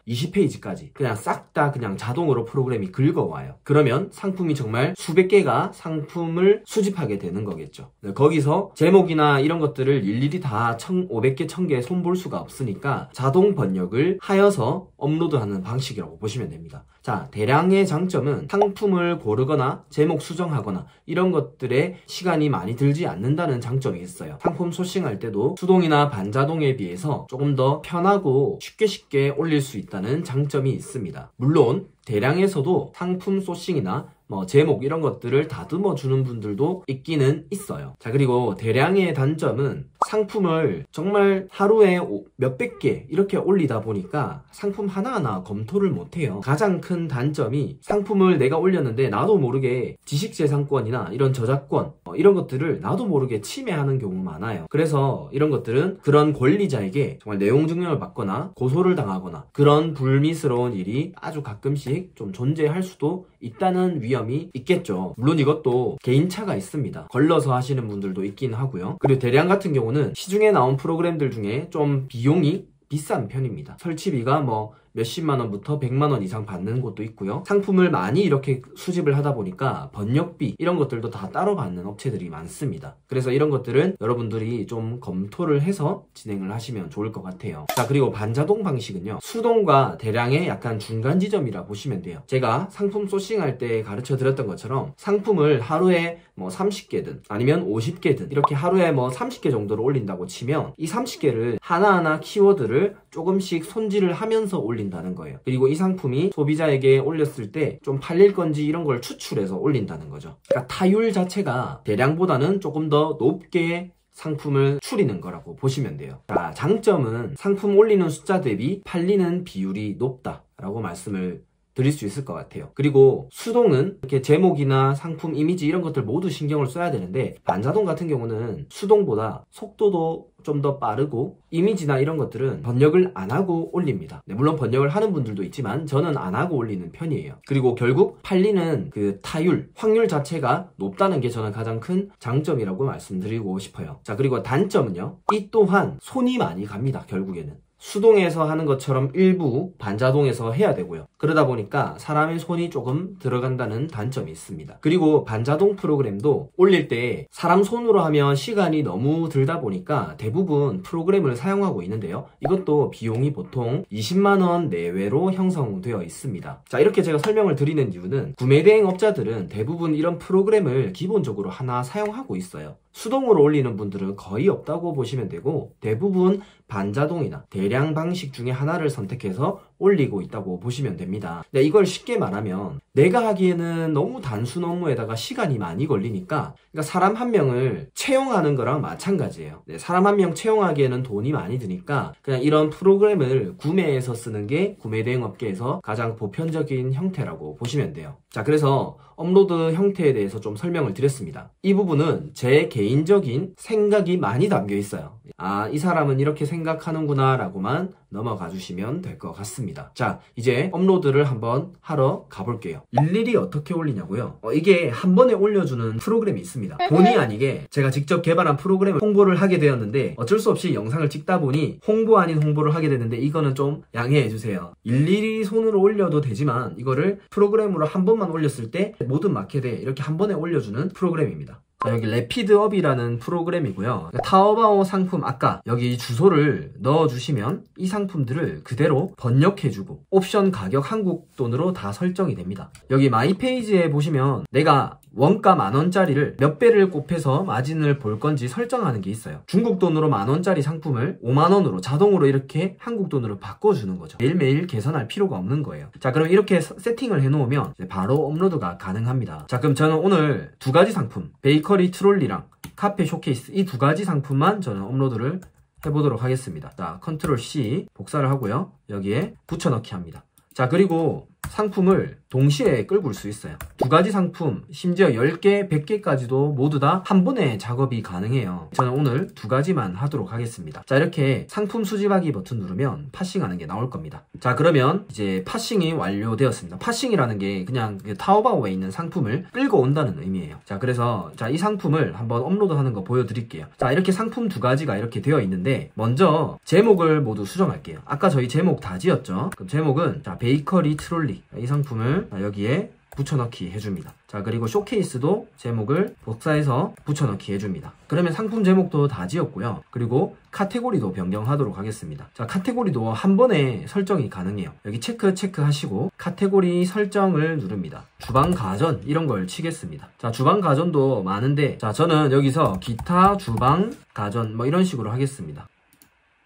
20페이지까지 그냥 싹 다 그냥 자동으로 프로그램이 긁어와요. 그러면 상품이 정말 수백 개가 상품을 수집하게 되는 거겠죠. 거기서 제목이나 이런 것들을 일일이 다 500개, 1000개 손볼 수가 없으니까 자동 번역을 하여서 업로드하는 방식이라고 보시면 됩니다. 자, 대량의 장점은 상품을 고르거나 제목 수정하거나 이런 것들에 시간이 많이 들지 않는다는 장점이 있어요. 상품 소싱할 때도 수동이나 반자동에 비해서 조금 더 편하고 쉽게 올릴 수 있다는 장점이 있습니다. 물론 대량에서도 상품 소싱이나 제목 이런 것들을 다듬어 주는 분들도 있기는 있어요. 자, 그리고 대량의 단점은 상품을 정말 하루에 몇백 개 이렇게 올리다 보니까 상품 하나하나 검토를 못해요. 가장 큰 단점이 상품을 내가 올렸는데 나도 모르게 지식재산권이나 이런 저작권 이런 것들을 나도 모르게 침해하는 경우 많아요. 그래서 이런 것들은 그런 권리자에게 정말 내용 증명을 받거나 고소를 당하거나 그런 불미스러운 일이 아주 가끔씩 좀 존재할 수도 있다는 위험이 있겠죠. 물론 이것도 개인차가 있습니다. 걸러서 하시는 분들도 있긴 하고요. 그리고 대량 같은 경우는 시중에 나온 프로그램들 중에 좀 비용이 비싼 편입니다. 설치비가 뭐 몇십만 원부터 100만 원 이상 받는 곳도 있고요. 상품을 많이 이렇게 수집을 하다 보니까 번역비 이런 것들도 다 따로 받는 업체들이 많습니다. 그래서 이런 것들은 여러분들이 좀 검토를 해서 진행을 하시면 좋을 것 같아요. 자, 그리고 반자동 방식은요, 수동과 대량의 약간 중간 지점이라 보시면 돼요. 제가 상품 소싱할 때 가르쳐 드렸던 것처럼 상품을 하루에 뭐 30개든 아니면 50개든 이렇게 하루에 뭐 30개 정도를 올린다고 치면 이 30개를 하나하나 키워드를 조금씩 손질을 하면서 올린다는 거예요. 그리고 이 상품이 소비자에게 올렸을 때 좀 팔릴 건지 이런 걸 추출해서 올린다는 거죠. 그러니까 타율 자체가 대량보다는 조금 더 높게 상품을 추리는 거라고 보시면 돼요. 자, 장점은 상품 올리는 숫자 대비 팔리는 비율이 높다라고 말씀을 드릴 수 있을 것 같아요. 그리고 수동은 이렇게 제목이나 상품 이미지 이런 것들 모두 신경을 써야 되는데 반자동 같은 경우는 수동보다 속도도 좀 더 빠르고 이미지나 이런 것들은 번역을 안 하고 올립니다. 네, 물론 번역을 하는 분들도 있지만 저는 안 하고 올리는 편이에요. 그리고 결국 팔리는 그 타율, 확률 자체가 높다는 게 저는 가장 큰 장점이라고 말씀드리고 싶어요. 자, 그리고 단점은요, 이 또한 손이 많이 갑니다. 결국에는 수동에서 하는 것처럼 일부 반자동에서 해야 되고요. 그러다 보니까 사람의 손이 조금 들어간다는 단점이 있습니다. 그리고 반자동 프로그램도 올릴 때 사람 손으로 하면 시간이 너무 들다 보니까 대부분 프로그램을 사용하고 있는데요. 이것도 비용이 보통 20만 원 내외로 형성되어 있습니다. 자, 이렇게 제가 설명을 드리는 이유는 구매 대행 업자들은 대부분 이런 프로그램을 기본적으로 하나 사용하고 있어요. 수동으로 올리는 분들은 거의 없다고 보시면 되고 대부분 반자동이나 대량 방식 중에 하나를 선택해서 올리고 있다고 보시면 됩니다. 네, 이걸 쉽게 말하면 내가 하기에는 너무 단순 업무에다가 시간이 많이 걸리니까, 그러니까 사람 한 명을 채용하는 거랑 마찬가지예요. 네, 사람 한 명 채용하기에는 돈이 많이 드니까 그냥 이런 프로그램을 구매해서 쓰는 게 구매 대행 업계에서 가장 보편적인 형태라고 보시면 돼요. 자, 그래서 업로드 형태에 대해서 좀 설명을 드렸습니다. 이 부분은 제 개인적인 생각이 많이 담겨 있어요. 아, 이 사람은 이렇게 생각하는구나 라고만 넘어가 주시면 될 것 같습니다. 자, 이제 업로드를 한번 하러 가볼게요. 일일이 어떻게 올리냐고요? 이게 한 번에 올려주는 프로그램이 있습니다. 본의 아니게 제가 직접 개발한 프로그램을 홍보를 하게 되었는데 어쩔 수 없이 영상을 찍다 보니 홍보 아닌 홍보를 하게 됐는데 이거는 좀 양해해 주세요. 일일이 손으로 올려도 되지만 이거를 프로그램으로 한 번만 올렸을 때 모든 마켓에 이렇게 한 번에 올려주는 프로그램입니다. 자, 여기 래피드업이라는 프로그램이고요. 타오바오 상품 아까 여기 주소를 넣어주시면 이 상품들을 그대로 번역해주고 옵션 가격 한국 돈으로 다 설정이 됩니다. 여기 마이 페이지에 보시면 내가 원가 10,000원짜리를 몇 배를 곱해서 마진을 볼 건지 설정하는 게 있어요. 중국 돈으로 10,000원짜리 상품을 50,000원으로 자동으로 이렇게 한국 돈으로 바꿔주는 거죠. 매일매일 계산할 필요가 없는 거예요. 자, 그럼 이렇게 세팅을 해놓으면 바로 업로드가 가능합니다. 자, 그럼 저는 오늘 두 가지 상품, 베이커리 트롤리랑 카페 쇼케이스 이 두 가지 상품만 저는 업로드를 해보도록 하겠습니다. 자, 컨트롤 C 복사를 하고요. 여기에 붙여넣기 합니다. 자, 그리고 상품을 동시에 끌고 올 수 있어요. 두 가지 상품, 심지어 10개, 100개까지도 모두 다 한 번에 작업이 가능해요. 저는 오늘 두 가지만 하도록 하겠습니다. 자, 이렇게 상품 수집하기 버튼 누르면 파싱하는 게 나올 겁니다. 자, 그러면 이제 파싱이 완료되었습니다. 파싱이라는 게 그냥 타오바오에 있는 상품을 끌고 온다는 의미예요. 자, 그래서 자, 이 상품을 한번 업로드하는 거 보여드릴게요. 자, 이렇게 상품 두 가지가 이렇게 되어 있는데 먼저 제목을 모두 수정할게요. 아까 저희 제목 다 지었죠? 그럼 제목은 자, 베이커리 트롤리 이 상품을 여기에 붙여넣기 해줍니다. 자, 그리고 쇼케이스도 제목을 복사해서 붙여넣기 해줍니다. 그러면 상품 제목도 다 지었고요. 그리고 카테고리도 변경하도록 하겠습니다. 자, 카테고리도 한 번에 설정이 가능해요. 여기 체크 하시고 카테고리 설정을 누릅니다. 주방 가전 이런 걸 치겠습니다. 자, 주방 가전도 많은데 자, 저는 여기서 기타 주방 가전 뭐 이런 식으로 하겠습니다.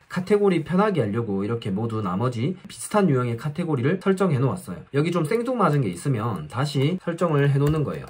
카테고리 편하게 하려고 이렇게 모두 나머지 비슷한 유형의 카테고리를 설정해 놓았어요. 여기 좀 생뚱맞은 게 있으면 다시 설정을 해 놓는 거예요.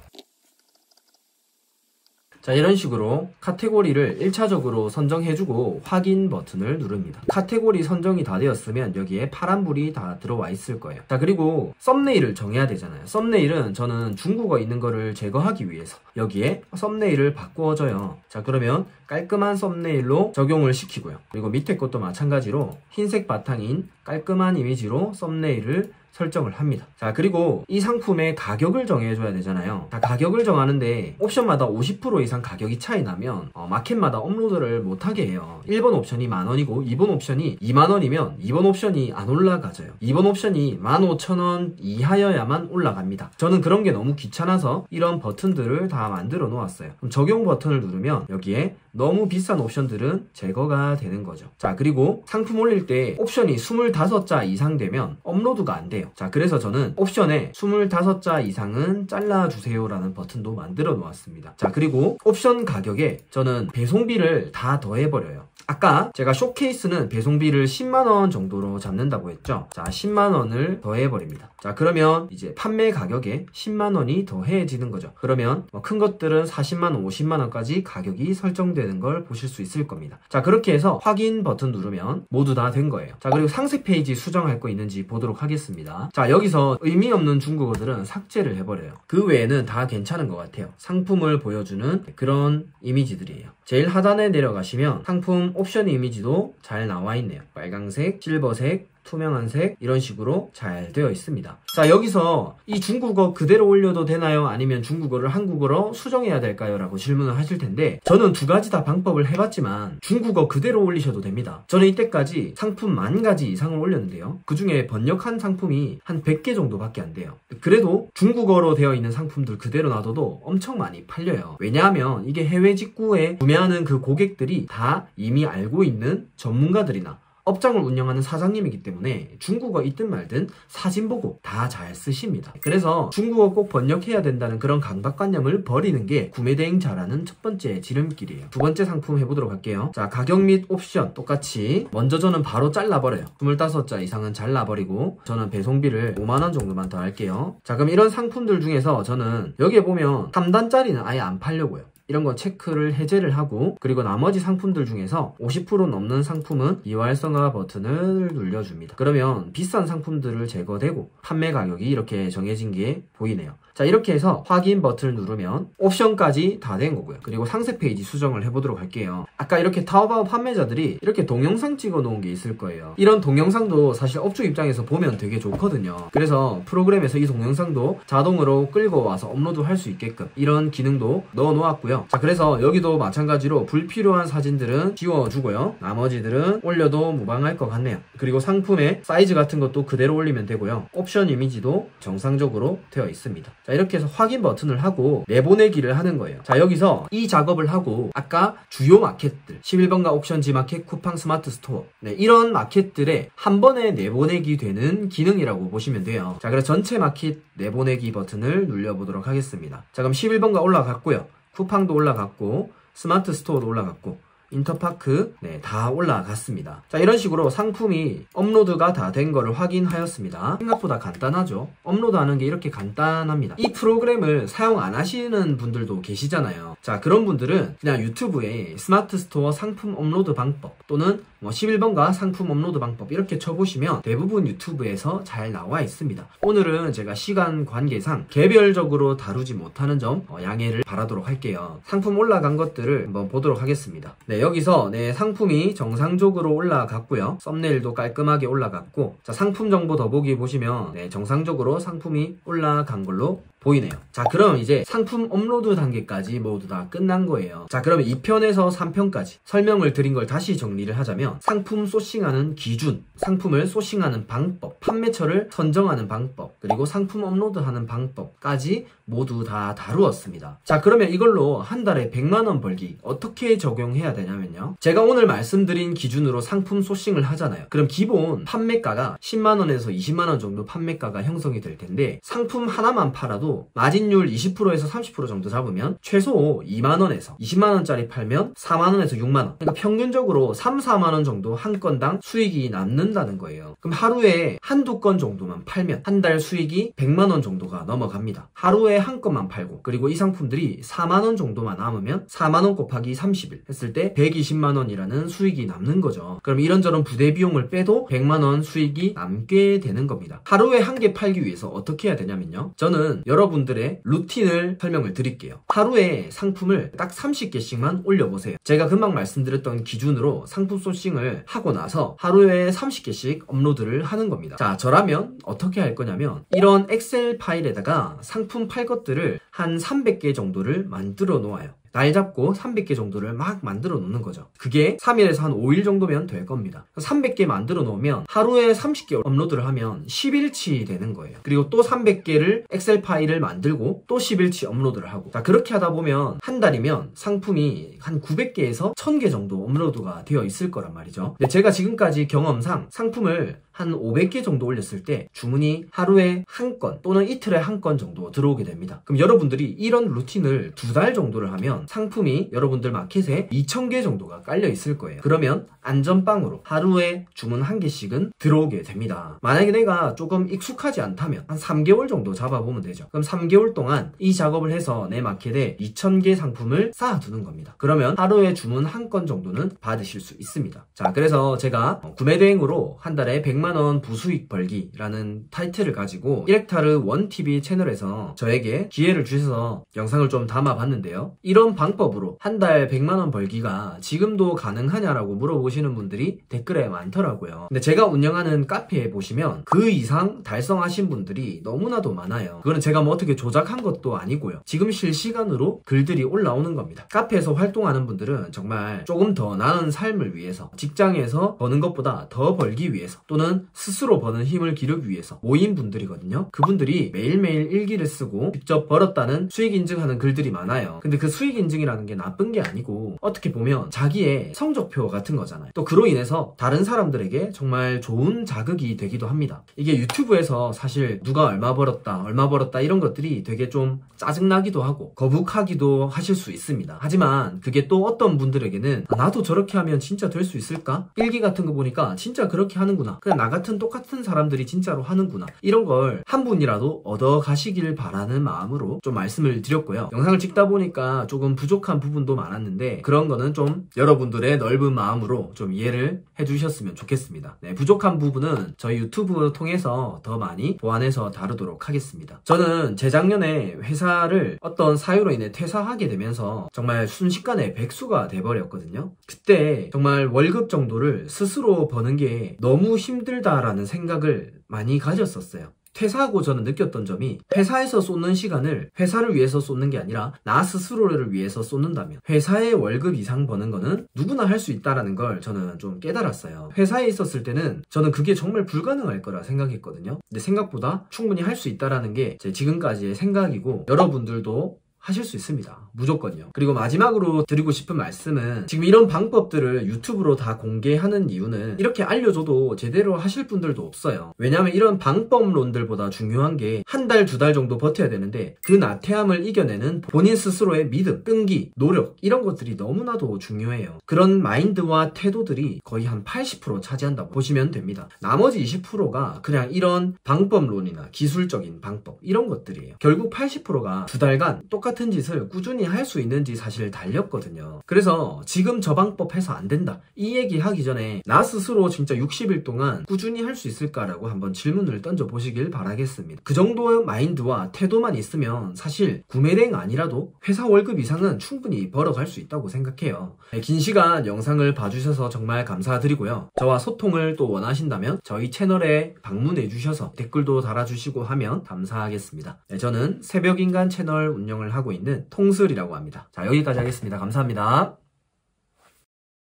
자, 이런 식으로 카테고리를 1차적으로 선정해주고 확인 버튼을 누릅니다. 카테고리 선정이 다 되었으면 여기에 파란불이 다 들어와 있을 거예요. 자, 그리고 썸네일을 정해야 되잖아요. 썸네일은 저는 중국어 있는 거를 제거하기 위해서 여기에 썸네일을 바꿔줘요. 자, 그러면 깔끔한 썸네일로 적용을 시키고요. 그리고 밑에 것도 마찬가지로 흰색 바탕인 깔끔한 이미지로 썸네일을 설정을 합니다. 자, 그리고 이 상품의 가격을 정해줘야 되잖아요. 자, 가격을 정하는데 옵션마다 50% 이상 가격이 차이 나면 마켓마다 업로드를 못하게 해요. 1번 옵션이 만원이고 2번 옵션이 2만원이면 2번 옵션이 안 올라가져요. 2번 옵션이 15,000원 이하여야만 올라갑니다. 저는 그런 게 너무 귀찮아서 이런 버튼들을 다 만들어 놓았어요. 그럼 적용 버튼을 누르면 여기에 너무 비싼 옵션들은 제거가 되는 거죠. 자, 그리고 상품 올릴 때 옵션이 25자 이상 되면 업로드가 안 돼요. 자, 그래서 저는 옵션에 25자 이상은 잘라주세요 라는 버튼도 만들어 놓았습니다. 자, 그리고 옵션 가격에 저는 배송비를 다 더해버려요. 아까 제가 쇼케이스는 배송비를 10만원 정도로 잡는다고 했죠. 자, 10만원을 더해버립니다. 자, 그러면 이제 판매 가격에 10만원이 더해지는 거죠. 그러면 큰 것들은 40만원, 50만원까지 가격이 설정되는 걸 보실 수 있을 겁니다. 자, 그렇게 해서 확인 버튼 누르면 모두 다 된 거예요. 자, 그리고 상세 페이지 수정할 거 있는지 보도록 하겠습니다. 자, 여기서 의미 없는 중국어들은 삭제를 해버려요. 그 외에는 다 괜찮은 것 같아요. 상품을 보여주는 그런 이미지들이에요. 제일 하단에 내려가시면 상품 옵션 이미지도 잘 나와 있네요. 빨강색, 실버색, 투명한색 이런 식으로 잘 되어 있습니다. 자, 여기서 이 중국어 그대로 올려도 되나요? 아니면 중국어를 한국어로 수정해야 될까요? 라고 질문을 하실 텐데 저는 두 가지 다 방법을 해봤지만 중국어 그대로 올리셔도 됩니다. 저는 이때까지 상품 10,000가지 이상을 올렸는데요. 그 중에 번역한 상품이 한 100개 정도밖에 안 돼요. 그래도 중국어로 되어 있는 상품들 그대로 놔둬도 엄청 많이 팔려요. 왜냐하면 이게 해외 직구에 구매하는 그 고객들이 다 이미 알고 있는 전문가들이나 업장을 운영하는 사장님이기 때문에 중국어 있든 말든 사진 보고 다 잘 쓰십니다. 그래서 중국어 꼭 번역해야 된다는 그런 강박관념을 버리는 게 구매대행 잘하는 첫 번째 지름길이에요. 두 번째 상품 해보도록 할게요. 자, 가격 및 옵션 똑같이 먼저 저는 바로 잘라버려요. 25자 이상은 잘라버리고 저는 배송비를 5만원 정도만 더 할게요. 자, 그럼 이런 상품들 중에서 저는 여기에 보면 3단짜리는 아예 안 팔려고요. 이런 거 체크를 해제를 하고 그리고 나머지 상품들 중에서 50% 넘는 상품은 이활성화 버튼을 눌려줍니다. 그러면 비싼 상품들을 제거되고 판매 가격이 이렇게 정해진 게 보이네요. 자, 이렇게 해서 확인 버튼을 누르면 옵션까지 다 된 거고요. 그리고 상세 페이지 수정을 해보도록 할게요. 아까 이렇게 타오바오 판매자들이 이렇게 동영상 찍어 놓은 게 있을 거예요. 이런 동영상도 사실 업주 입장에서 보면 되게 좋거든요. 그래서 프로그램에서 이 동영상도 자동으로 끌고 와서 업로드 할 수 있게끔 이런 기능도 넣어 놓았고요. 자, 그래서 여기도 마찬가지로 불필요한 사진들은 지워주고요. 나머지들은 올려도 무방할 것 같네요. 그리고 상품의 사이즈 같은 것도 그대로 올리면 되고요. 옵션 이미지도 정상적으로 되어 있습니다. 자, 이렇게 해서 확인 버튼을 하고 내보내기를 하는 거예요. 자, 여기서 이 작업을 하고 아까 주요 마켓들 11번가 옵션 G마켓, 쿠팡 스마트 스토어 이런 마켓들에 한 번에 내보내기 되는 기능이라고 보시면 돼요. 자, 그래서 전체 마켓 내보내기 버튼을 눌려보도록 하겠습니다. 자, 그럼 11번가 올라갔고요. 쿠팡도 올라갔고 스마트 스토어도 올라갔고 인터파크 다 올라갔습니다. 자, 이런 식으로 상품이 업로드가 다 된 거를 확인하였습니다. 생각보다 간단하죠. 업로드하는 게 이렇게 간단합니다. 이 프로그램을 사용 안 하시는 분들도 계시잖아요. 자, 그런 분들은 그냥 유튜브에 스마트 스토어 상품 업로드 방법 또는 11번가 상품 업로드 방법 이렇게 쳐보시면 대부분 유튜브에서 잘 나와 있습니다. 오늘은 제가 시간 관계상 개별적으로 다루지 못하는 점 양해를 바라도록 할게요. 상품 올라간 것들을 한번 보도록 하겠습니다. 여기서 상품이 정상적으로 올라갔고요. 썸네일도 깔끔하게 올라갔고, 자, 상품 정보 더보기 보시면 정상적으로 상품이 올라간 걸로 보이네요. 자, 그럼 이제 상품 업로드 단계까지 모두 다 끝난 거예요. 자, 그럼 2편에서 3편까지 설명을 드린 걸 다시 정리를 하자면 상품 소싱하는 기준, 상품을 소싱하는 방법, 판매처를 선정하는 방법, 그리고 상품 업로드하는 방법까지 모두 다 다루었습니다. 자, 그러면 이걸로 한 달에 100만원 벌기 어떻게 적용해야 되냐면요. 제가 오늘 말씀드린 기준으로 상품 소싱을 하잖아요. 그럼 기본 판매가가 10만원에서 20만원 정도 판매가가 형성이 될 텐데 상품 하나만 팔아도 하더라도 마진율 20%에서 30% 정도 잡으면 최소 2만원에서 20만원짜리 팔면 4만원에서 6만원, 그러니까 평균적으로 3, 4만원 정도 한 건당 수익이 남는다는 거예요. 그럼 하루에 한두 건 정도만 팔면 한 달 수익이 100만원 정도가 넘어갑니다. 하루에 한 건만 팔고, 그리고 이 상품들이 4만원 정도만 남으면 4만원 곱하기 30일 했을 때 120만원이라는 수익이 남는 거죠. 그럼 이런저런 부대 비용을 빼도 100만원 수익이 남게 되는 겁니다. 하루에 한 개 팔기 위해서 어떻게 해야 되냐면요, 저는 여러분들의 루틴을 설명을 드릴게요. 하루에 상품을 딱 30개씩만 올려보세요. 제가 금방 말씀드렸던 기준으로 상품 소싱을 하고 나서 하루에 30개씩 업로드를 하는 겁니다. 자, 저라면 어떻게 할 거냐면 이런 엑셀 파일에다가 상품 팔 것들을 한 300개 정도를 만들어 놓아요. 날 잡고 300개 정도를 막 만들어 놓는 거죠. 그게 3일에서 한 5일 정도면 될 겁니다. 300개 만들어 놓으면 하루에 30개 업로드를 하면 10일치 되는 거예요. 그리고 또 300개를 엑셀 파일을 만들고 또 10일치 업로드를 하고, 자, 그렇게 하다 보면 한 달이면 상품이 한 900개에서 1000개 정도 업로드가 되어 있을 거란 말이죠. 근데 제가 지금까지 경험상 상품을 한 500개 정도 올렸을 때 주문이 하루에 한 건 또는 이틀에 한 건 정도 들어오게 됩니다. 그럼 여러분들이 이런 루틴을 2달 정도를 하면 상품이 여러분들 마켓에 2000개 정도가 깔려 있을 거예요. 그러면 안전빵으로 하루에 주문 1개씩은 들어오게 됩니다. 만약에 내가 조금 익숙하지 않다면 한 3개월 정도 잡아보면 되죠. 그럼 3개월 동안 이 작업을 해서 내 마켓에 2000개 상품을 쌓아두는 겁니다. 그러면 하루에 주문 1건 정도는 받으실 수 있습니다. 자, 그래서 제가 구매대행으로 한 달에 100만원 부수익 벌기라는 타이틀을 가지고 이렉타르 원TV 채널에서 저에게 기회를 주셔서 영상을 좀 담아봤는데요. 이런 방법으로 한 달 100만원 벌기가 지금도 가능하냐라고 물어보시는 분들이 댓글에 많더라고요. 근데 제가 운영하는 카페에 보시면 그 이상 달성하신 분들이 너무나도 많아요. 그거는 제가 뭐 어떻게 조작한 것도 아니고요. 지금 실시간으로 글들이 올라오는 겁니다. 카페에서 활동하는 분들은 정말 조금 더 나은 삶을 위해서, 직장에서 버는 것보다 더 벌기 위해서, 또는 스스로 버는 힘을 기르기 위해서 모인 분들이거든요. 그분들이 매일매일 일기를 쓰고 직접 벌었다는 수익 인증하는 글들이 많아요. 근데 그 수익 인증이라는 게 나쁜 게 아니고 어떻게 보면 자기의 성적표 같은 거잖아요. 또 그로 인해서 다른 사람들에게 정말 좋은 자극이 되기도 합니다. 이게 유튜브에서 사실 누가 얼마 벌었다 이런 것들이 되게 좀 짜증나기도 하고 거북하기도 하실 수 있습니다. 하지만 그게 또 어떤 분들에게는 나도 저렇게 하면 진짜 될 수 있을까? 일기 같은 거 보니까 진짜 그렇게 하는구나, 그냥 나 같은 똑같은 사람들이 진짜로 하는구나, 이런 걸 한 분이라도 얻어 가시길 바라는 마음으로 좀 말씀을 드렸고요. 영상을 찍다 보니까 조금 부족한 부분도 많았는데 그런 거는 좀 여러분들의 넓은 마음으로 좀 이해를 해주셨으면 좋겠습니다. 네, 부족한 부분은 저희 유튜브 통해서 더 많이 보완해서 다루도록 하겠습니다. 저는 재작년에 회사를 어떤 사유로 인해 퇴사하게 되면서 정말 순식간에 백수가 돼버렸거든요. 그때 정말 월급 정도를 스스로 버는 게 너무 힘들다라는 생각을 많이 가졌었어요. 퇴사하고 저는 느꼈던 점이, 회사에서 쏟는 시간을 회사를 위해서 쏟는 게 아니라 나 스스로를 위해서 쏟는다면 회사의 월급 이상 버는 거는 누구나 할 수 있다라는 걸 저는 좀 깨달았어요. 회사에 있었을 때는 저는 그게 정말 불가능할 거라 생각했거든요. 근데 생각보다 충분히 할 수 있다라는 게 제 지금까지의 생각이고, 여러분들도 하실 수 있습니다. 무조건요. 그리고 마지막으로 드리고 싶은 말씀은, 지금 이런 방법들을 유튜브로 다 공개하는 이유는 이렇게 알려줘도 제대로 하실 분들도 없어요. 왜냐하면 이런 방법론들보다 중요한 게 한 달, 2달 정도 버텨야 되는데 그 나태함을 이겨내는 본인 스스로의 믿음, 끈기, 노력, 이런 것들이 너무나도 중요해요. 그런 마인드와 태도들이 거의 한 80% 차지한다고 보시면 됩니다. 나머지 20%가 그냥 이런 방법론이나 기술적인 방법, 이런 것들이에요. 결국 80%가 2달간 똑같은 짓을 꾸준히 할 수 있는지 사실 달렸거든요. 그래서 지금 저 방법 해서 안 된다, 이 얘기 하기 전에 나 스스로 진짜 60일 동안 꾸준히 할 수 있을까라고 한번 질문을 던져보시길 바라겠습니다. 그 정도의 마인드와 태도만 있으면 사실 구매대행 아니라도 회사 월급 이상은 충분히 벌어갈 수 있다고 생각해요. 긴 시간 영상을 봐주셔서 정말 감사드리고요. 저와 소통을 또 원하신다면 저희 채널에 방문해 주셔서 댓글도 달아주시고 하면 감사하겠습니다. 저는 새벽인간 채널 운영을 하고 있는 통슬이라고 합니다. 자, 여기까지 하겠습니다. 감사합니다.